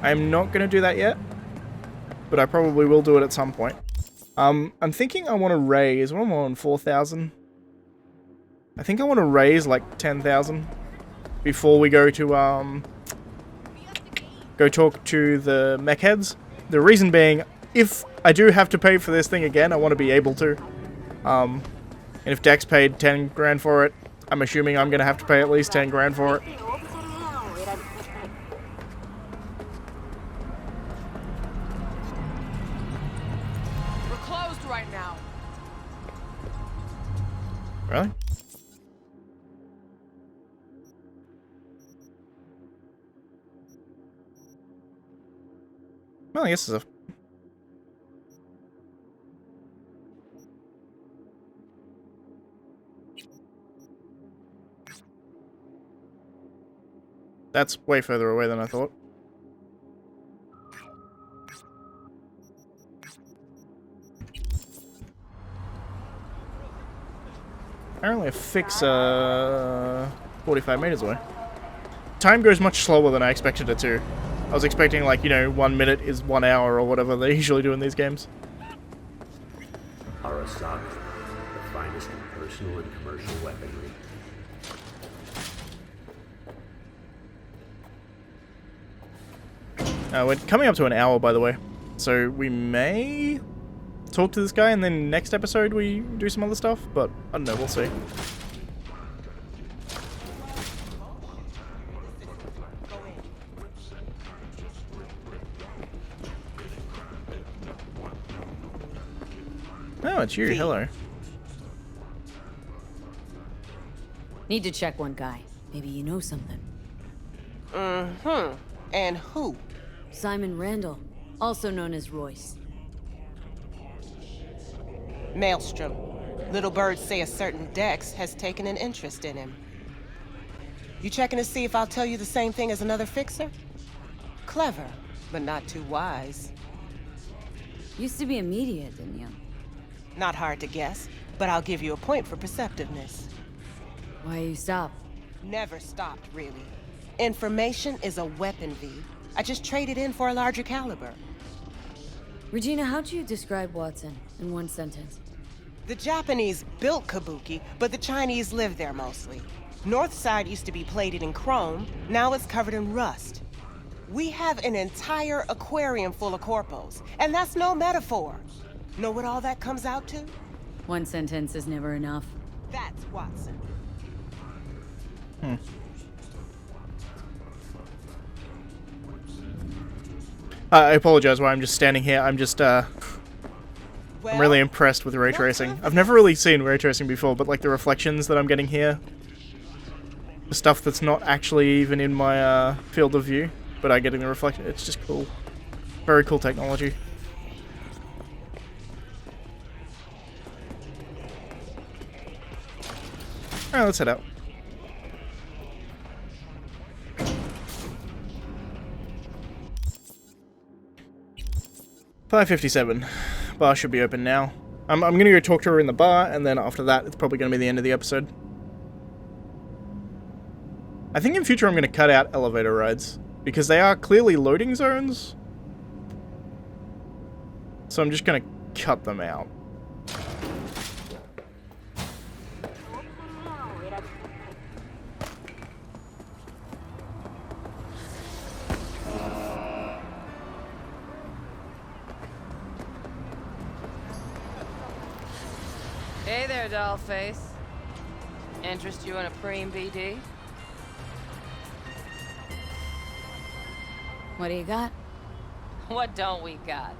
I'm not going to do that yet, but I probably will do it at some point. I'm thinking I want to raise... What am I on? 4,000? I think I want to raise like 10,000 before we go to go talk to the mech heads. The reason being, if I do have to pay for this thing again, I want to be able to. And if Dex paid 10 grand for it, I'm assuming I'm going to have to pay at least 10 grand for it. We're closed right now. Really? Well, I guess it's a... That's way further away than I thought. Apparently a fix 45 meters away. Time goes much slower than I expected it to. I was expecting, like, you know, 1 minute is 1 hour or whatever they usually do in these games. Arasaka, the finest in personal and commercial weaponry. We're coming up to an hour, by the way. So we may talk to this guy and then next episode we do some other stuff, but I don't know, we'll see. Oh, it's you. Hello. Need to check one guy. Maybe you know something. Mm-hmm. And who? Simon Randall, also known as Royce. Maelstrom. Little birds say a certain Dex has taken an interest in him. You checking to see if I'll tell you the same thing as another fixer? Clever, but not too wise. Used to be a media, didn't you? Not hard to guess, but I'll give you a point for perceptiveness. Why you stop? Never stopped, really. Information is a weapon, V. I just traded in for a larger caliber. Regina, how'd you describe Watson in one sentence? The Japanese built Kabuki, but the Chinese live there mostly. North side used to be plated in chrome, now it's covered in rust. We have an entire aquarium full of corpos, and that's no metaphor. Know what all that comes out to? One sentence is never enough. That's Watson. I apologize why I'm just standing here. I'm just, I'm really impressed with ray tracing. I've never really seen ray tracing before, but like the reflections that I'm getting here, the stuff that's not actually even in my field of view, but I'm getting the reflection. It's just cool. Very cool technology. Alright, let's head out. $5:57. Bar should be open now. I'm gonna go talk to her in the bar, and then after that, it's probably gonna be the end of the episode. I think in future I'm gonna cut out elevator rides, because they are clearly loading zones. So I'm just gonna cut them out. Hey there, dollface. Interest you in a preem BD? What do you got? What don't we got?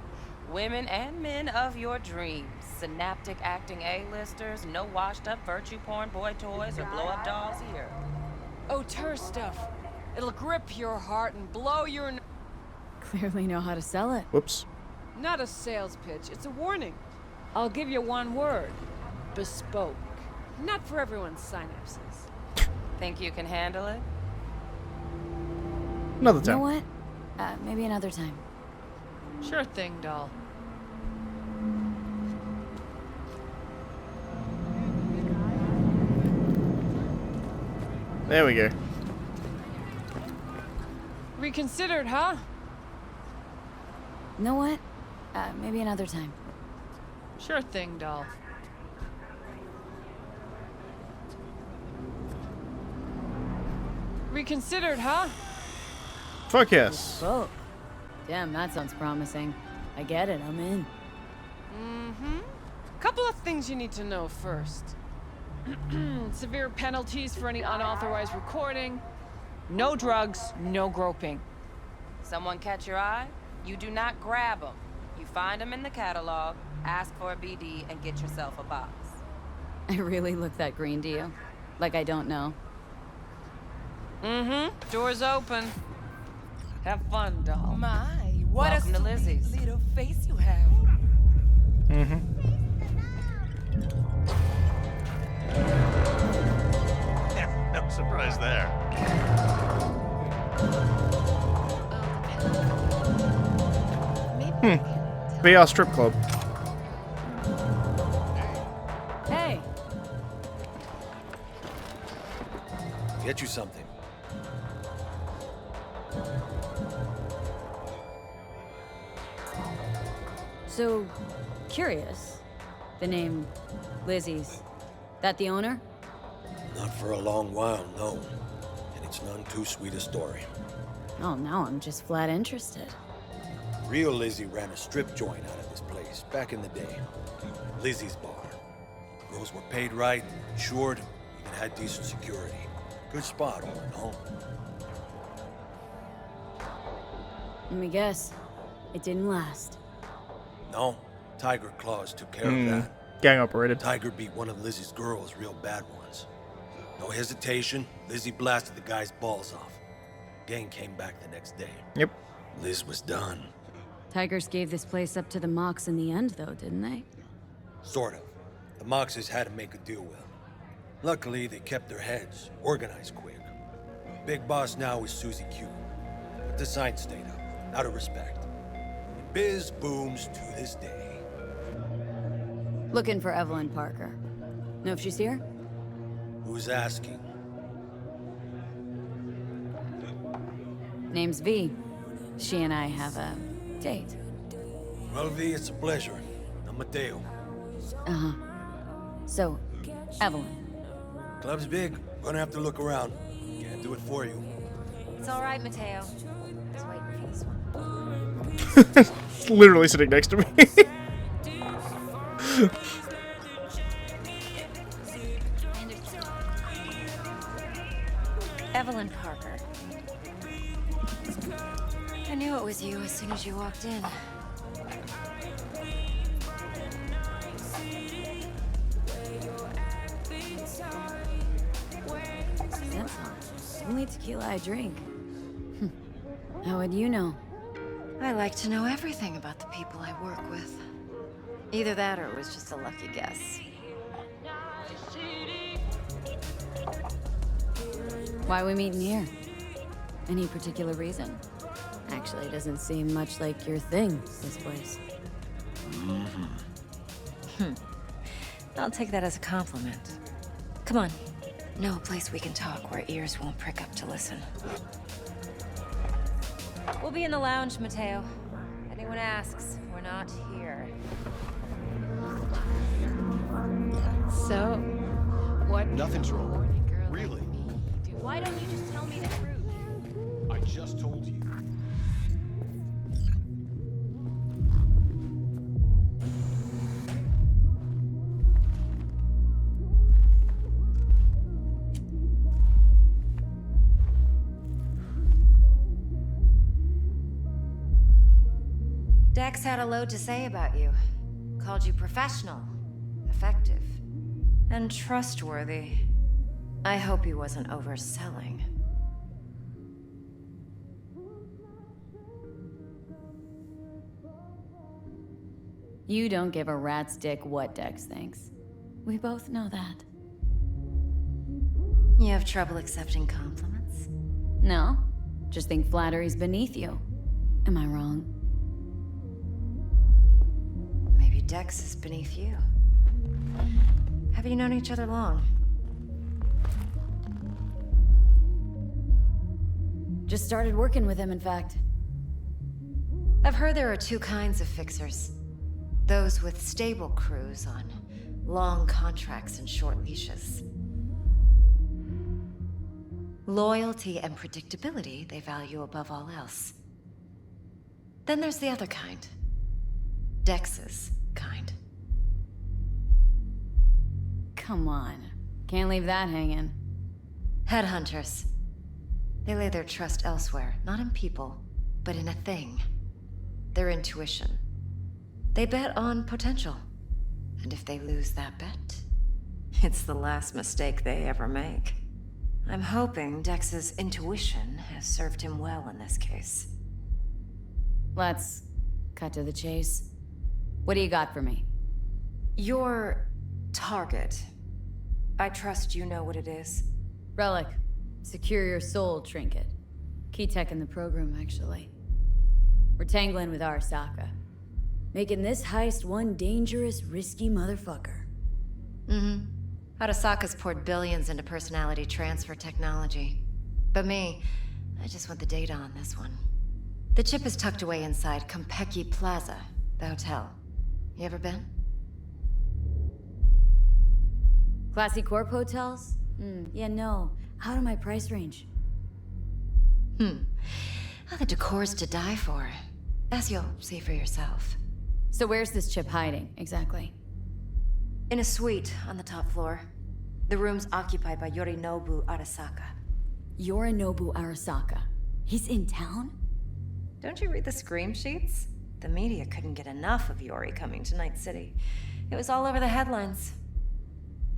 Women and men of your dreams. Synaptic acting A-listers, no washed-up virtue porn boy toys or blow-up dolls here. Auteur stuff. It'll grip your heart and blow your... Clearly know how to sell it. Whoops. Not a sales pitch, it's a warning. I'll give you one word. Bespoke. Not for everyone's synapses. Think you can handle it? Another You time. know what? Maybe another time. Sure thing, doll. There we go. Reconsidered, huh? You know what? Maybe another time. Sure thing, doll. Reconsidered, huh? Fuck yes. Bespoke. Damn, that sounds promising. I get it, I'm in. Mm-hmm. Couple of things you need to know first. Severe penalties for any unauthorized recording. No drugs, no groping. Someone catch your eye? You do not grab them. You find them in the catalog, ask for a BD, and get yourself a box. I really look that green to you? Like I don't know. Mm-hmm. Door's open. Have fun, doll. My, what Welcome a to Lizzie's. sweet little face you have. Mm-hmm. No surprise there. VR strip club. Hey! Get you something. So, curious. The name Lizzie's. That the owner? Not for a long while, no. And it's none too sweet a story. Oh, now I'm just flat interested. Real Lizzie ran a strip joint out of this place back in the day. Lizzie's bar. Girls were paid right, insured, even had decent security. Good spot, all in all. Let me guess. It didn't last. No, Tiger Claws took care of that. Gang operated. Tiger beat one of Lizzie's girls real bad once. No hesitation, Lizzie blasted the guy's balls off. Gang came back the next day. Yep. Liz was done. Tigers gave this place up to the Mox in the end, though, didn't they? Sort of. The Moxes had to make a deal with them. Luckily, they kept their heads, organized quick. Big boss now is Susie Q. But the sign stayed up, out of respect. And biz booms to this day. Looking for Evelyn Parker. Know if she's here? Who's asking? Name's V. She and I have a date. Well, V, it's a pleasure. I'm Mateo. Uh-huh. So, Evelyn. Club's big. Gonna have to look around. Can't do it for you. It's all right, Mateo. I was waiting for this one. It's literally sitting next to me. Evelyn Parker. I knew it was you as soon as you walked in. That's all. Only tequila I drink. How would you know? I like to know everything about the people I work with. Either that or it was just a lucky guess. Why are we meeting here? Any particular reason? Actually, it doesn't seem much like your thing, this place. I'll take that as a compliment. Come on. Know a place we can talk where ears won't prick up to listen. We'll be in the lounge, Mateo. Anyone asks, we're not here. So, what? Nothing's wrong. Really? Why don't you just tell me the truth? I just told you. Dex had a load to say about you. Called you professional, effective, and trustworthy. I hope he wasn't overselling. You don't give a rat's dick what Dex thinks. We both know that. You have trouble accepting compliments? No, just think flattery's beneath you. Am I wrong? Maybe Dex is beneath you. Have you known each other long? Just started working with him, in fact. I've heard there are two kinds of fixers. Those with stable crews on long contracts and short leashes. Loyalty and predictability they value above all else. Then there's the other kind. Dex's kind. Come on. Can't leave that hanging. Headhunters. They lay their trust elsewhere, not in people, but in a thing. Their intuition. They bet on potential. And if they lose that bet, it's the last mistake they ever make. I'm hoping Dex's intuition has served him well in this case. Let's cut to the chase. What do you got for me? Your target. I trust you know what it is. Relic. Secure your soul trinket. Key tech in the program, actually. We're tangling with Arasaka. Making this heist one dangerous, risky motherfucker. Mm-hmm. Arasaka's poured billions into personality transfer technology. But me, I just want the data on this one. The chip is tucked away inside Konpeki Plaza, the hotel. You ever been? Classy corp hotels? Yeah, no. Out of my price range. Well, the decor's to die for. As you'll see for yourself. So where's this chip hiding, exactly? In a suite on the top floor. The room's occupied by Yorinobu Arasaka. Yorinobu Arasaka? He's in town? Don't you read the scream sheets? The media couldn't get enough of Yori coming to Night City. It was all over the headlines.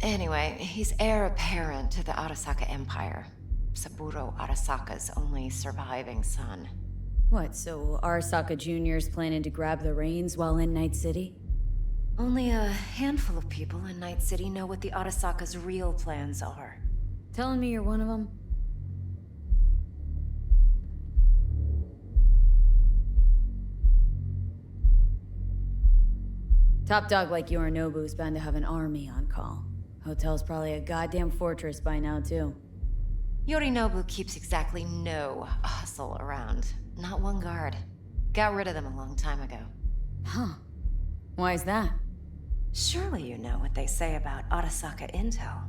Anyway, he's heir apparent to the Arasaka Empire. Saburo Arasaka's only surviving son. What, so Arasaka Jr.'s planning to grab the reins while in Night City? Only a handful of people in Night City know what the Arasaka's real plans are. Telling me you're one of them? Top dog like Yorinobu's bound to have an army on call. Hotel's probably a goddamn fortress by now, too. Yorinobu keeps exactly no hustle around. Not one guard. Got rid of them a long time ago. Huh. Why is that? Surely you know what they say about Arasaka intel.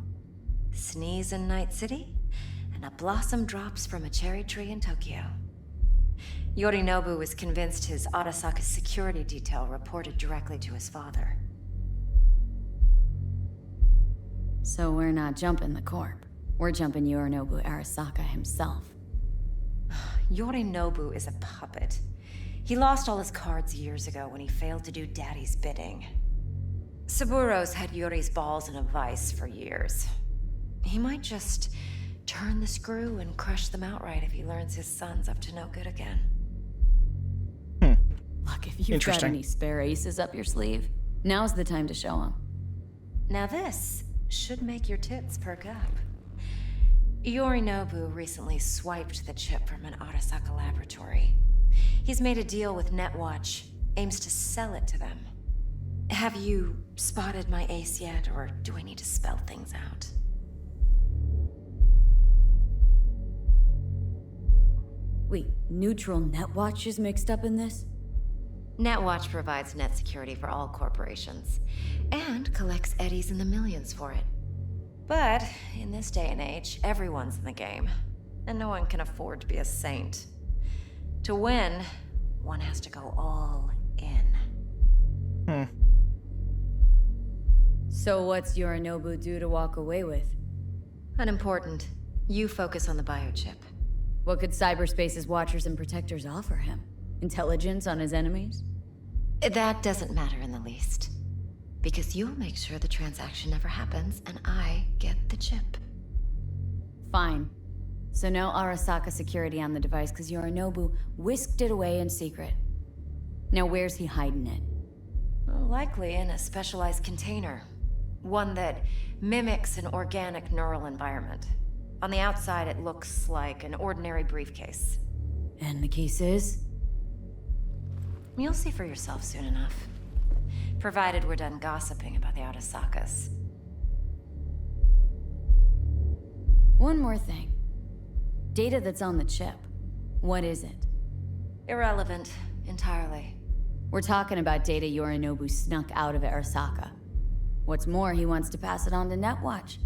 Sneeze in Night City, and a blossom drops from a cherry tree in Tokyo. Yorinobu was convinced his Arasaka security detail reported directly to his father. So we're not jumping the corp. We're jumping Yorinobu Arasaka himself. Yorinobu is a puppet. He lost all his cards years ago when he failed to do Daddy's bidding. Saburo's had Yori's balls in a vice for years. He might just turn the screw and crush them outright if he learns his son's up to no good again. Look, if you've got any spare aces up your sleeve, now's the time to show them. Now this should make your tits perk up. Yorinobu recently swiped the chip from an Arasaka laboratory. He's made a deal with Netwatch, aims to sell it to them. Have you spotted my ace yet, or do I need to spell things out? Wait, neutral Netwatch is mixed up in this? Netwatch provides net security for all corporations, and collects eddies in the millions for it. But in this day and age, everyone's in the game, and no one can afford to be a saint. To win, one has to go all in. So what's Yorinobu due to walk away with? Unimportant. You focus on the biochip. What could cyberspace's watchers and protectors offer him? Intelligence on his enemies? That doesn't matter in the least. Because you'll make sure the transaction never happens, and I get the chip. Fine. So no Arasaka security on the device because Yorinobu whisked it away in secret. Now where's he hiding it? Well, likely in a specialized container. One that mimics an organic neural environment. On the outside, it looks like an ordinary briefcase. And the case is? You'll see for yourself soon enough. Provided we're done gossiping about the Arasakas. One more thing. Data that's on the chip. What is it? Irrelevant, entirely. We're talking about data Yorinobu snuck out of Arasaka. What's more, he wants to pass it on to Netwatch.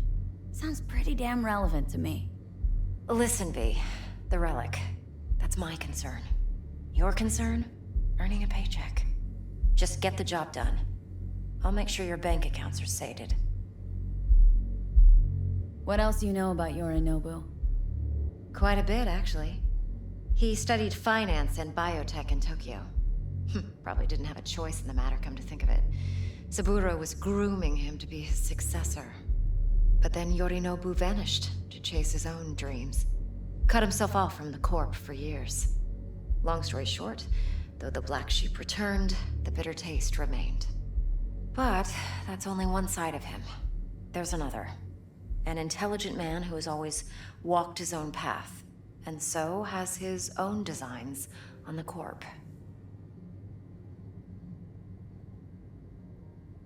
Sounds pretty damn relevant to me. Listen, V. The relic. That's my concern. Your concern? Earning a paycheck. Just get the job done. I'll make sure your bank accounts are sated. What else do you know about Yorinobu? Quite a bit, actually. He studied finance and biotech in Tokyo. Probably didn't have a choice in the matter, come to think of it. Saburo was grooming him to be his successor. But then Yorinobu vanished to chase his own dreams. Cut himself off from the Corp for years. Long story short, though the black sheep returned, the bitter taste remained. But that's only one side of him. There's another. An intelligent man who has always walked his own path, and so has his own designs on the Corp.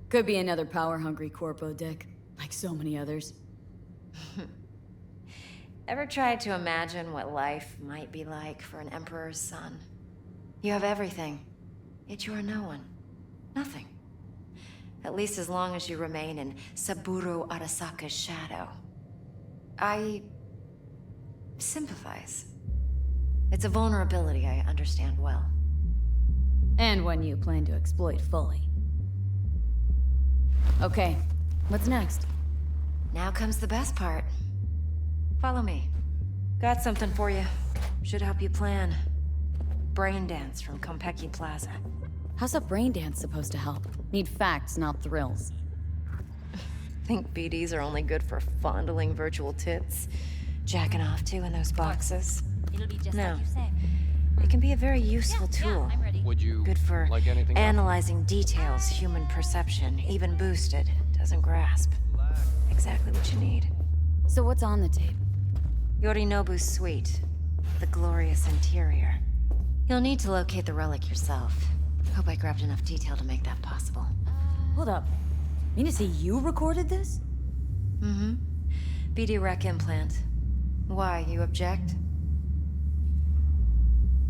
Could be another power-hungry corpo dick, like so many others. Ever tried to imagine what life might be like for an emperor's son? You have everything, yet you are no one. Nothing. At least as long as you remain in Saburo Arasaka's shadow. I sympathize. It's a vulnerability I understand well. And one you plan to exploit fully. Okay, what's next? Now comes the best part. Follow me. Got something for you. Should help you plan. Brain dance from Konpeki Plaza. How's a brain dance supposed to help? Need facts, not thrills. Think BDs are only good for fondling virtual tits? Jacking off to in those boxes? It'll be just No. like you say. It can be a very useful tool. I'm ready. Would you Good for like anything else? analyzing details human perception, even boosted, doesn't grasp. Exactly what you need. So what's on the tape? Yorinobu's suite. The glorious interior. You'll need to locate the relic yourself. Hope I grabbed enough detail to make that possible. Hold up. Mean to say you recorded this? Mm-hmm. BD rec implant. Why, you object?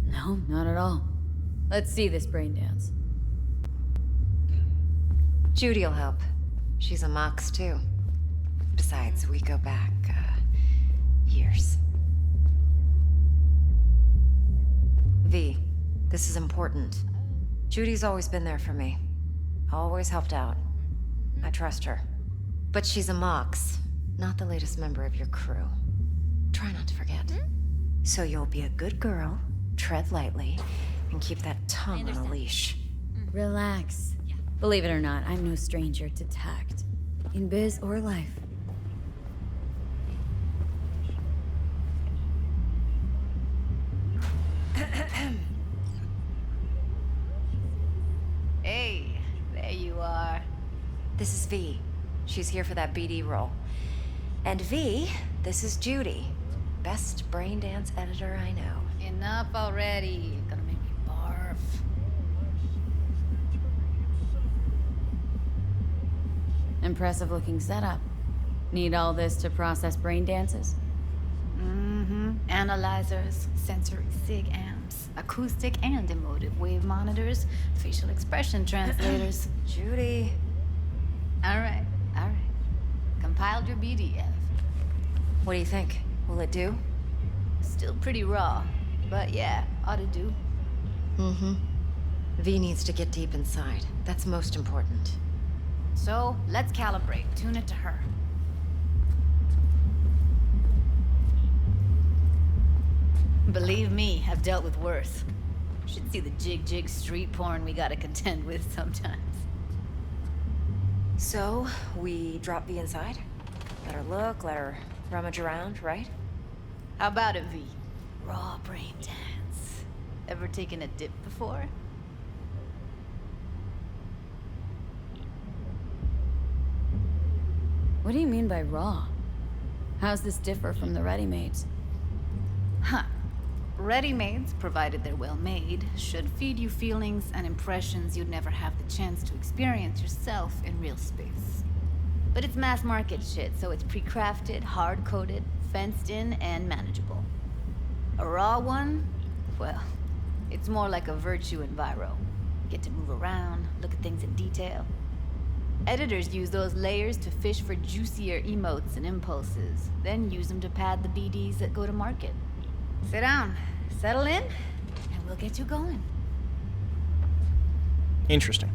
No, not at all. Let's see this brain dance. Judy'll help. She's a Mox, too. Besides, we go back, years. V, this is important. Judy's always been there for me. Always helped out. I trust her. But she's a Mox, not the latest member of your crew. Try not to forget. So you'll be a good girl, tread lightly, and keep that tongue on a leash. Relax. Believe it or not, I'm no stranger to tact. In biz or life. Hey, there you are. This is V. She's here for that BD role. And V, this is Judy. Best brain dance editor I know. Enough already. You're gonna make me barf. Impressive looking setup. Need all this to process brain dances? Mm-hmm. Analyzers, sensory sig amps, acoustic and emotive wave monitors, facial expression translators. Judy. All right. Compiled your BDF. What do you think? Will it do? Still pretty raw, but yeah, ought to do. Mm-hmm. V needs to get deep inside. That's most important. So, let's calibrate. Tune it to her. Believe me, I've dealt with worse. Should see the jig street porn we gotta contend with sometimes. So, we drop V inside? Let her look, let her rummage around, right? How about it, V? Raw brain dance. Ever taken a dip before? What do you mean by raw? How's this differ from the ready-mades? Huh. Ready-mades, provided they're well made, should feed you feelings and impressions you'd never have the chance to experience yourself in real space. But it's mass market shit, so it's pre-crafted, hard-coded, fenced in, and manageable. A raw one? Well, it's more like a virtue enviro. Get to move around, look at things in detail. Editors use those layers to fish for juicier emotes and impulses, then use them to pad the BDs that go to market. Sit down, settle in, and we'll get you going. Interesting.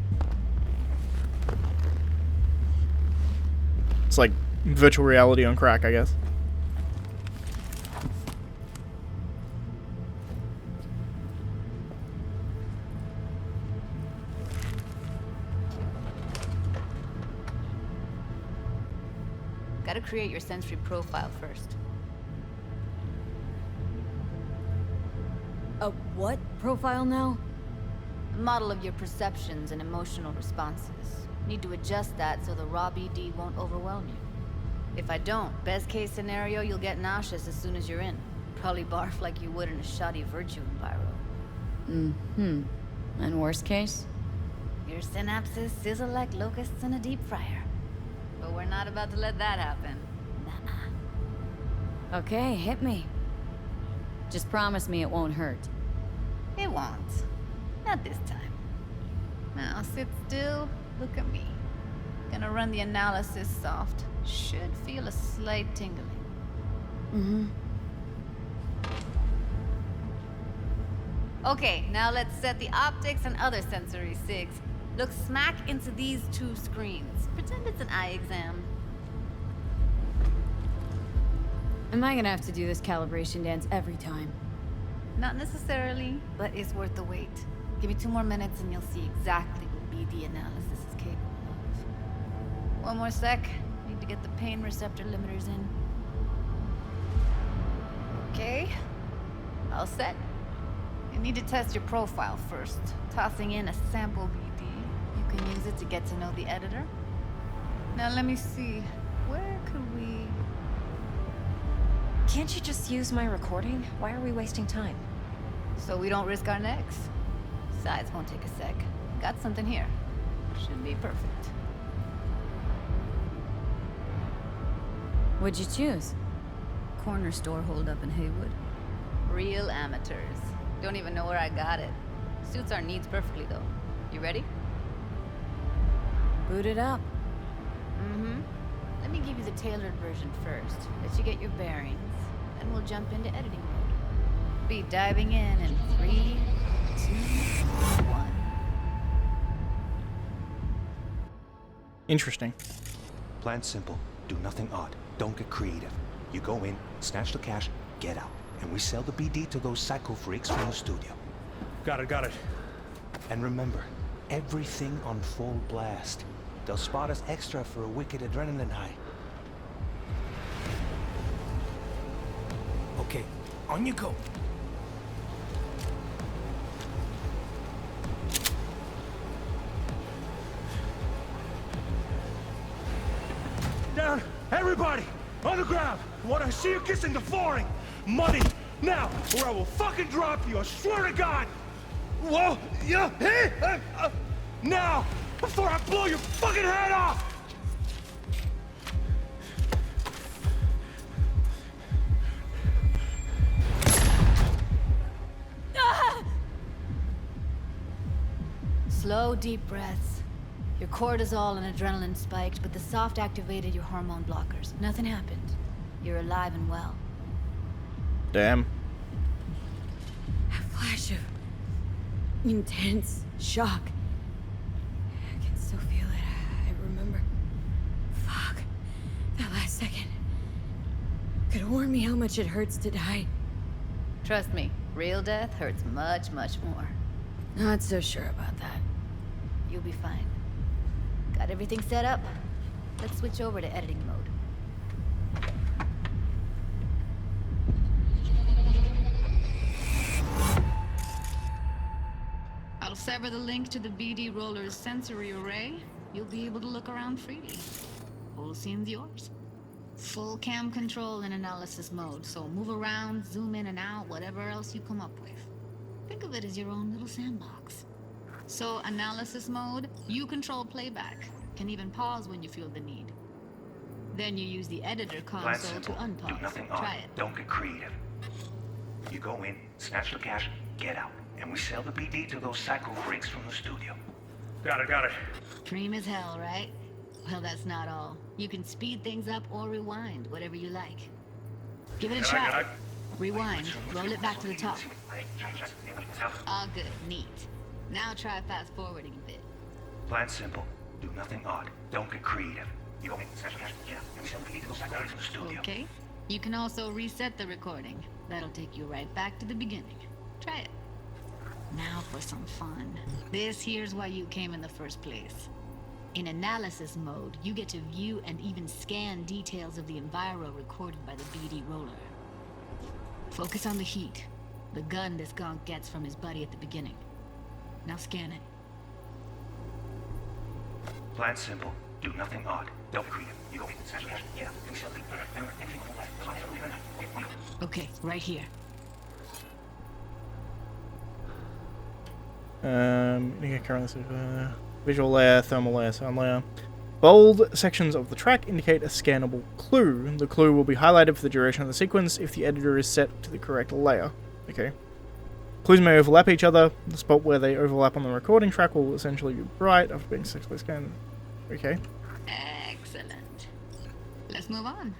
It's like virtual reality on crack, I guess. Gotta create your sensory profile first. A what profile now? A model of your perceptions and emotional responses. Need to adjust that so the raw BD won't overwhelm you. If I don't, best case scenario, you'll get nauseous as soon as you're in. Probably barf like you would in a shoddy virtue enviro. Mm-hmm. And worst case? Your synapses sizzle like locusts in a deep fryer. But we're not about to let that happen. Nah. Okay, hit me. Just promise me it won't hurt. It won't. Not this time. Now sit still, look at me. Gonna run the analysis soft. Should feel a slight tingling. Mm-hmm. Okay, now let's set the optics and other sensory sigs. Look smack into these two screens. Pretend it's an eye exam. Am I gonna have to do this calibration dance every time? Not necessarily, but it's worth the wait. Give me 2 more minutes and you'll see exactly what BD analysis is capable of. 1 more sec. Need to get the pain receptor limiters in. Okay. All set. You need to test your profile first. Tossing in a sample BD. You can use it to get to know the editor. Now let me see. Where could we... Can't you just use my recording? Why are we wasting time? So we don't risk our necks. Besides, won't take a sec. Got something here. Should be perfect. What'd you choose? Corner store holdup in Haywood. Real amateurs. Don't even know where I got it. Suits our needs perfectly, though. You ready? Boot it up. Mm-hmm. Let me give you the tailored version first. Let you get your bearings. Then we'll jump into editing mode. Be diving in 3, 2, 1. Interesting. Plan simple. Do nothing odd. Don't get creative. You go in, snatch the cash, get out. And we sell the BD to those psycho freaks from the studio. Got it. And remember, everything on full blast. They'll spot us extra for a wicked adrenaline high. Okay, on you go. Down, everybody! On the ground! I want to see you kissing the flooring! Money! Now, or I will fucking drop you, I swear to God! Whoa! Yeah! Hey! Now! Before I blow your fucking head off! Slow, deep breaths. Your cortisol and adrenaline spiked, but the soft activated your hormone blockers. Nothing happened. You're alive and well. Damn. A flash of intense shock. I can still feel it. I remember. Fuck. That last second. Could warn me how much it hurts to die. Trust me, real death hurts much, much more. Not so sure about that. You'll be fine. Got everything set up? Let's switch over to editing mode. I'll sever the link to the BD Roller's sensory array. You'll be able to look around freely. Whole scene's yours. Full cam control in analysis mode, so move around, zoom in and out, whatever else you come up with. Think of it as your own little sandbox. So, analysis mode, you control playback. Can even pause when you feel the need. Then you use the editor console to unpause. Do nothing Try odd. it. Don't get creative. You go in, snatch the cash, get out, and we sell the BD to those psycho freaks from the studio. Got it. Dream as hell, right? Well, that's not all. You can speed things up or rewind, whatever you like. Give it a try. Rewind. Roll it back to the top. All good. Neat. Now try fast forwarding a bit. Plan simple. Do nothing odd. Don't get creative. You go in, snatch the cash, get out, and we sell the BD to those psycho freaks from the studio. Okay. You can also reset the recording. That'll take you right back to the beginning. Try it. Now for some fun. This here's why you came in the first place. In analysis mode, you get to view and even scan details of the enviro recorded by the BD Roller. Focus on the heat, the gun this gonk gets from his buddy at the beginning. Now scan it. Plan simple. Do nothing odd. Don't get creative. You go in, snatch the cash, get out, and we sell the BD. Okay, right here. Visual layer, thermal layer, sound layer. Bold sections of the track indicate a scannable clue. The clue will be highlighted for the duration of the sequence if the editor is set to the correct layer. Okay. Clues may overlap each other. The spot where they overlap on the recording track will essentially be bright after being successfully scanned. Okay. Excellent. Let's move on.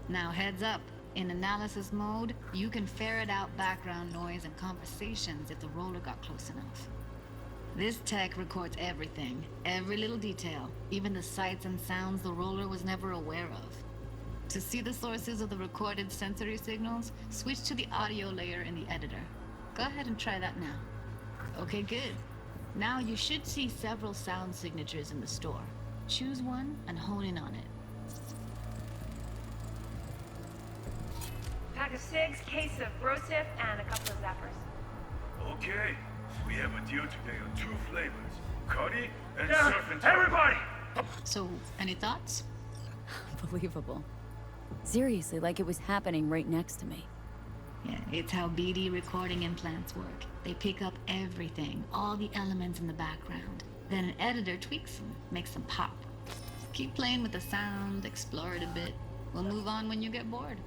Now heads up. In analysis mode, you can ferret out background noise and conversations if the roller got close enough. This tech records everything, every little detail, even the sights and sounds the roller was never aware of. To see the sources of the recorded sensory signals, switch to the audio layer in the editor. Go ahead and try that now. Okay, good. Now you should see several sound signatures in the store. Choose one and hone in on it. Pack of 6, case of Brosif, and a couple of Zappers. Okay, we have a deal today on 2 flavors, Cuddy and Yeah, Surf and everybody! So, any thoughts? Believable. Seriously, like it was happening right next to me. Yeah, it's how BD recording implants work. They pick up everything, all the elements in the background. Then an editor tweaks them, makes them pop. Keep playing with the sound, explore it a bit. We'll move on when you get bored.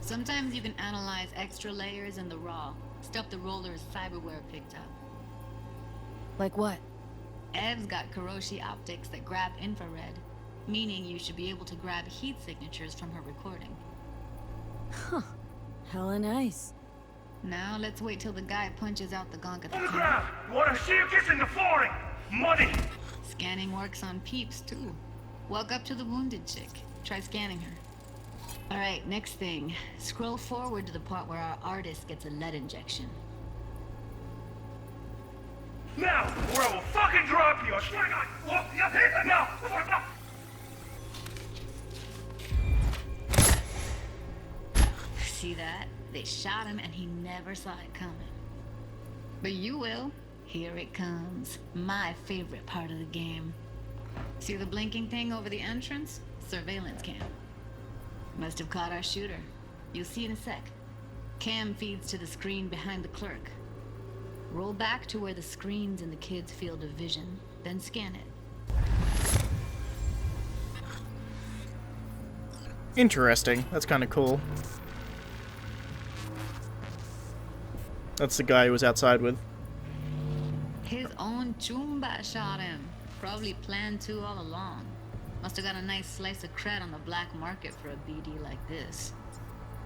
Sometimes you can analyze extra layers in the raw, stuff the roller's cyberware picked up. Like what? Ev's got Kiroshi optics that grab infrared, meaning you should be able to grab heat signatures from her recording. Huh. Hella nice. Now let's wait till the guy punches out the gonk at the On the camera. ground! Wanna see you kissing the flooring? Money! Scanning works on peeps, too. Walk up to the wounded chick. Try scanning her. Alright, next thing. Scroll forward to the part where our artist gets a lead injection. Now, or I will fucking drop you! I swear to God! Look, you hit them now! See that? They shot him and he never saw it coming. But you will. Here it comes. My favorite part of the game. See the blinking thing over the entrance? Surveillance cam. Must have caught our shooter. You'll see in a sec. Cam feeds to the screen behind the clerk. Roll back to where the screen's in the kid's field of vision, then scan it. Interesting. That's kind of cool. That's the guy he was outside with. His own Chumba shot him. Probably planned to all along. Must have got a nice slice of cred on the black market for a BD like this.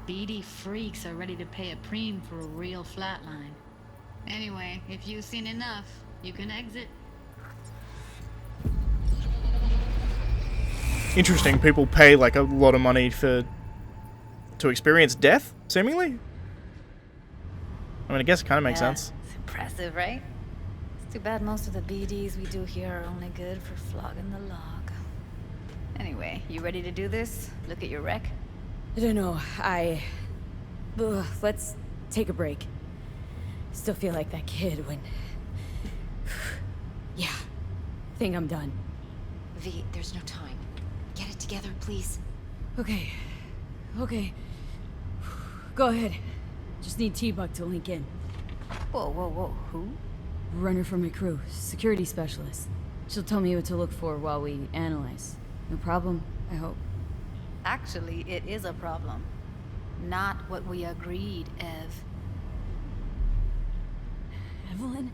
BD freaks are ready to pay a preem for a real flatline. Anyway, if you've seen enough, you can exit. Interesting, people pay like a lot of money for to experience death, seemingly? I mean, I guess it kind of makes sense. It's impressive, right? It's too bad most of the BDs we do here are only good for flogging the log. Anyway, you ready to do this? Look at your wreck? I don't know. Let's take a break. Still feel like that kid when... Yeah. Think I'm done. V, there's no time. Get it together, please. Okay. Go ahead. Just need T-Bug to link in. Whoa. Who? Runner from my crew. Security specialist. She'll tell me what to look for while we analyze. No problem, I hope. Actually, it is a problem. Not what we agreed, Ev. Evelyn?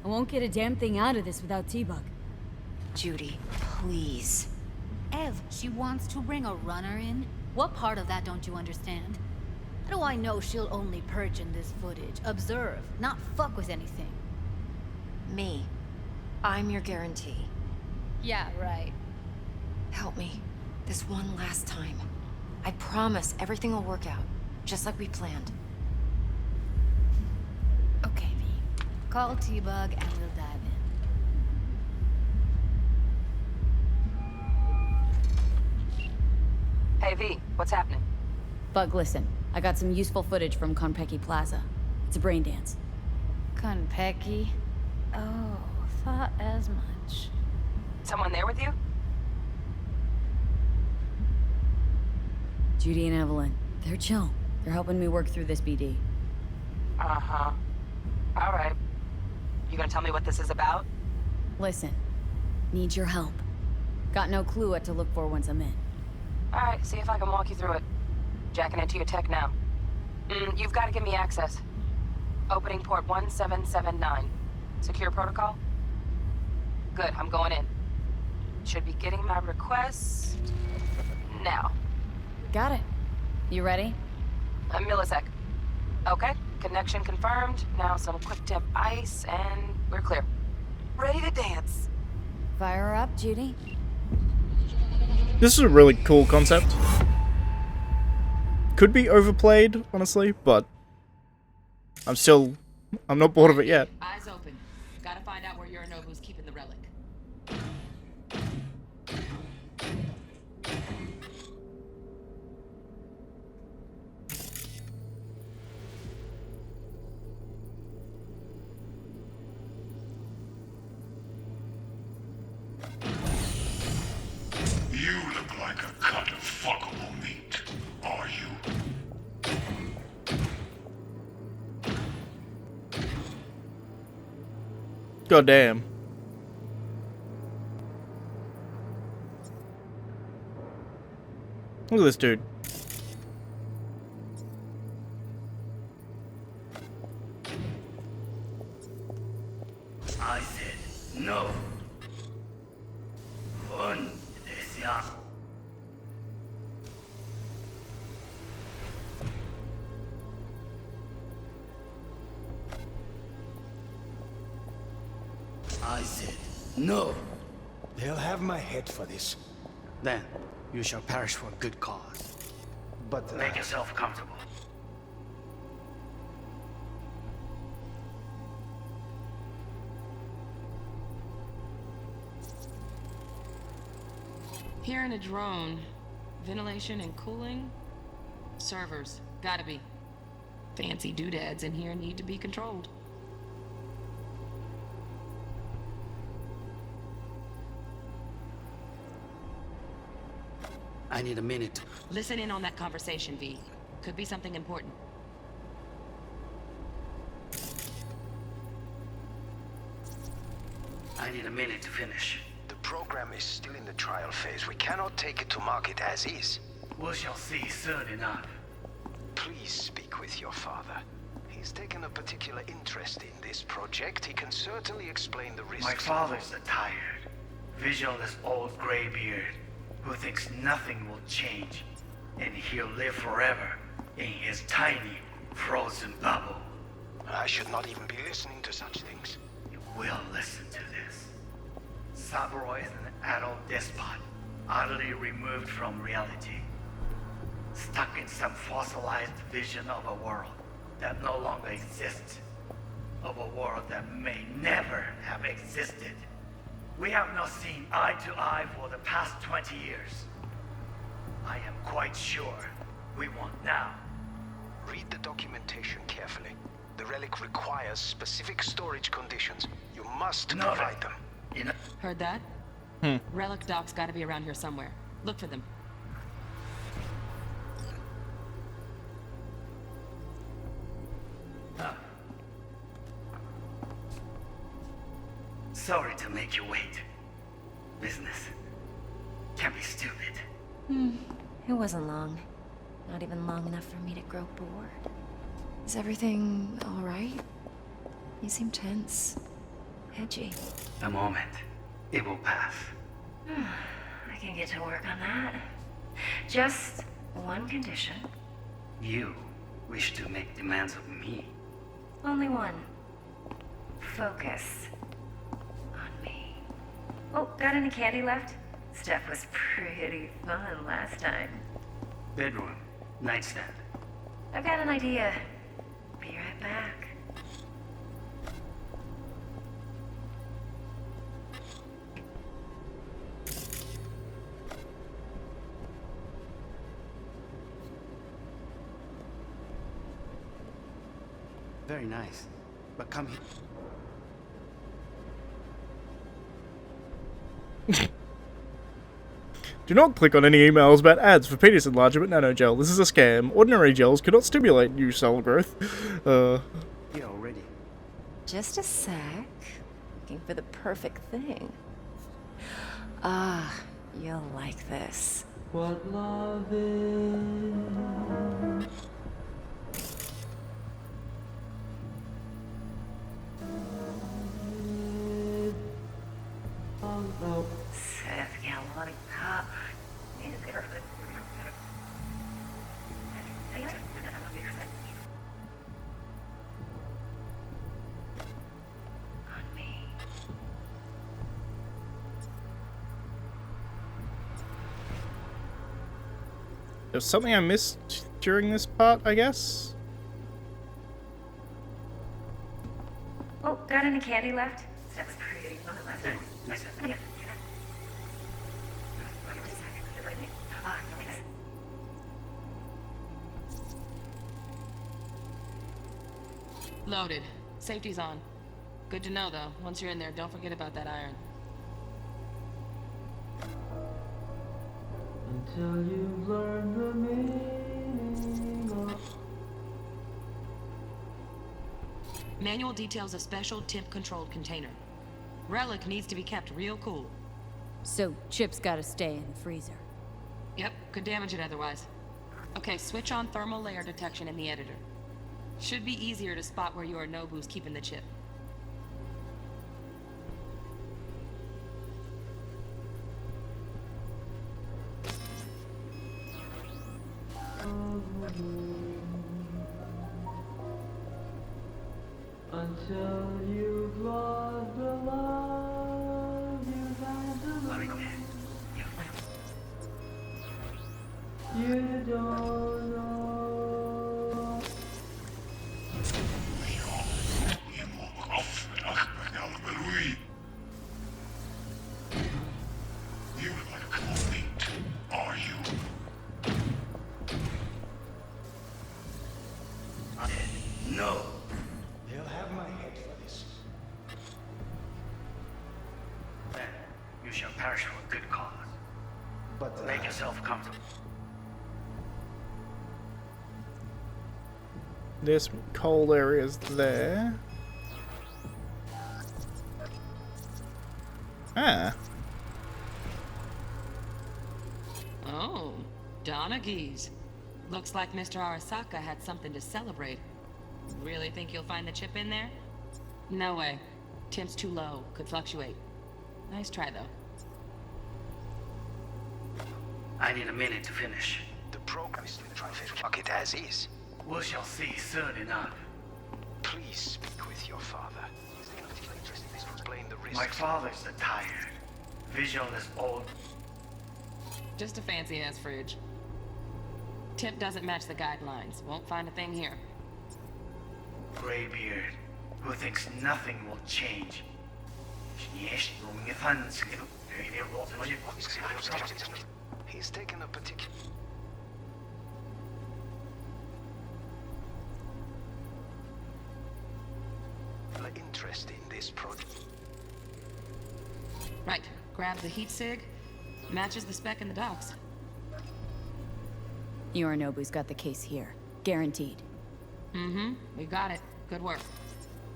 I won't get a damn thing out of this without T-Bug. Judy, please. Ev, she wants to bring a runner in? What part of that don't you understand? How do I know she'll only perch in this footage? Observe, not fuck with anything. Me. I'm your guarantee. Yeah, right. Help me. This one last time. I promise everything will work out. Just like we planned. Okay, V. Call T-Bug and we'll dive in. Hey, V, what's happening? Bug, listen. I got some useful footage from Konpeki Plaza. It's a brain dance. Konpeki? Oh, thought as much. Someone there with you? Judy and Evelyn. They're chill. They're helping me work through this BD. Uh-huh. All right. You gonna tell me what this is about? Listen. Need your help. Got no clue what to look for once I'm in. All right, see if I can walk you through it. Jacking into your tech now. You've got to give me access. Opening port 1779. Secure protocol? Good, I'm going in. Should be getting my request now. Got it. You ready? A millisec. Okay, connection confirmed. Now some quick tip ice, and we're clear. Ready to dance. Fire her up, Judy. This is a really cool concept. Could be overplayed, honestly, but I'm not bored of it yet. Eyes open. Gotta find out where Yorinobu's keeping the relic. You look like a cut of fuckable meat, are you? God damn. Look at this dude. I said no. Fun is young. I said no. They'll have my head for this. Then, you shall perish for a good cause. But Make yourself comfortable. Here in a drone, ventilation and cooling, servers, gotta be. Fancy doodads in here need to be controlled. I need a minute. Listen in on that conversation, V. Could be something important. I need a minute to finish. The program is still in the trial phase. We cannot take it to market as is. We shall see soon enough. Please speak with your father. He's taken a particular interest in this project. He can certainly explain the risks. My father's a tired, visionless old graybeard who thinks nothing will change, and he'll live forever in his tiny, frozen bubble. I should not even be listening to such things. You will listen to this. Saburo is an adult despot, utterly removed from reality. stuck in some fossilized vision of a world that no longer exists. Of a world that may never have existed. We have not seen eye to eye for the past 20 years. I am quite sure we want now. Read the documentation carefully. The relic requires specific storage conditions. You must provide them. Heard that? Relic docs gotta be around here somewhere. Look for them. Sorry to make you wait. Business can be stupid. It wasn't long. Not even long enough for me to grow bored. Is everything all right? You seem tense. Edgy. A moment. It will pass. I can get to work on that. Just one condition. You wish to make demands of me. Only one. Focus. On me. Oh, got any candy left? Stuff was pretty fun last time. Bedroom. Nightstand. I've got an idea. Be right back. Very nice. But come here. Do not click on any emails about ads for penis enlargement nanogel. This is a scam. Ordinary gels cannot stimulate new cell growth. Here already. Just a sec. Looking for the perfect thing. Ah, you'll like this. What love is. Seth, get a lollipop. On me. There's something I missed during this part, I guess? Oh, got any candy left? That was pretty fun last time. Yeah. Loaded. Safety's on. Good to know, though. Once you're in there, don't forget about that iron. Until you've learned the meaning of... Manual details a special temp-controlled container. Relic needs to be kept real cool. So, Chip's gotta stay in the freezer. Yep, could damage it otherwise. Okay, switch on thermal layer detection in the editor. Should be easier to spot where Yorinobu's keeping the chip. Until you've lost the love you've had to lose. You don't know. You would like to come with me, are you? No. They'll have my head for this. Then you shall perish for a good cause. But make yourself comfortable. There's some cold areas there. Ah. Oh, Donaghys. Looks like Mr. Arasaka had something to celebrate. Really think you'll find the chip in there? No way. Temp's too low. Could fluctuate. Nice try, though. I need a minute to finish. The program is trying to fuck it as is. We shall see soon enough. Please speak with your father. He's taking a particular interest in this to explain the risks. My father's a tired, visionless old. Just a fancy-ass fridge. Tip doesn't match the guidelines. Won't find a thing here. Graybeard, who thinks nothing will change. He's taken a particular... interest in this project. Right. Grabs a heat sig. Matches the spec in the docs. Yorinobu's got the case here. Guaranteed. Mm-hmm. We got it. Good work.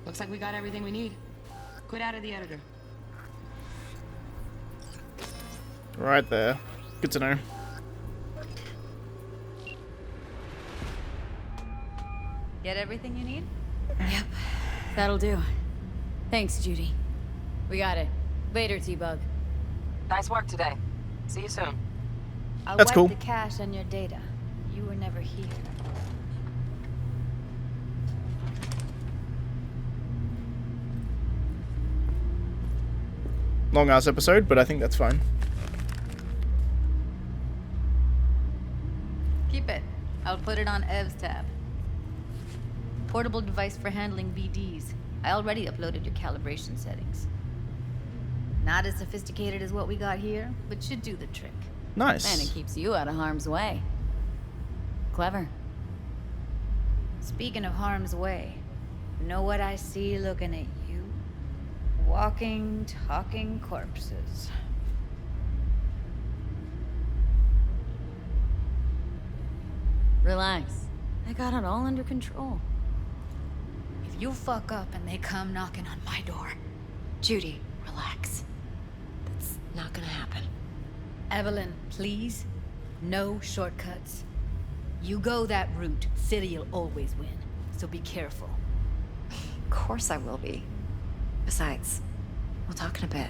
Looks like we got everything we need. Quit out of the editor. Right there. Good to know. Get everything you need? Yep. That'll do. Thanks, Judy. We got it. Later, T-Bug. Nice work today. See you soon. I'll That's wipe cool. the cache on your data. You were never here. Long ass episode, but I think that's fine. Keep it. I'll put it on Ev's tab. Portable device for handling VDs. I already uploaded your calibration settings. Not as sophisticated as what we got here, but should do the trick. Nice. And it keeps you out of harm's way. Clever. Speaking of harm's way, know what I see looking at you? Walking, talking corpses. Relax. I got it all under control. If you fuck up and they come knocking on my door. Judy, relax. That's not gonna happen. Evelyn, please. No shortcuts. You go that route, City'll always win. So be careful. Of course I will be. Besides, we'll talk in a bit.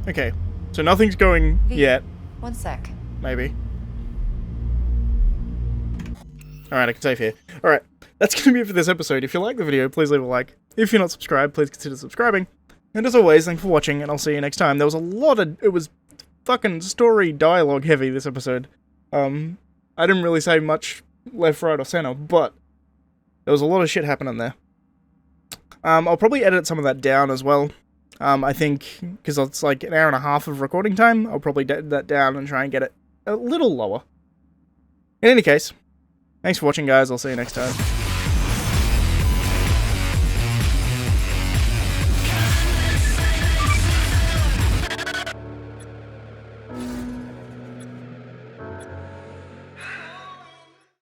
Okay. So nothing's going V, yet. One sec. Maybe. Alright, I can save here. Alright, that's going to be it for this episode. If you like the video, please leave a like. If you're not subscribed, please consider subscribing. And as always, thanks for watching, and I'll see you next time. There was a lot of... It was fucking story dialogue heavy, this episode. I didn't really say much left, right, or center, but there was a lot of shit happening there. I'll probably edit some of that down as well. I think, because it's like an hour and a half of recording time, I'll probably edit that down and try and get it a little lower. In any case, thanks for watching, guys. I'll see you next time.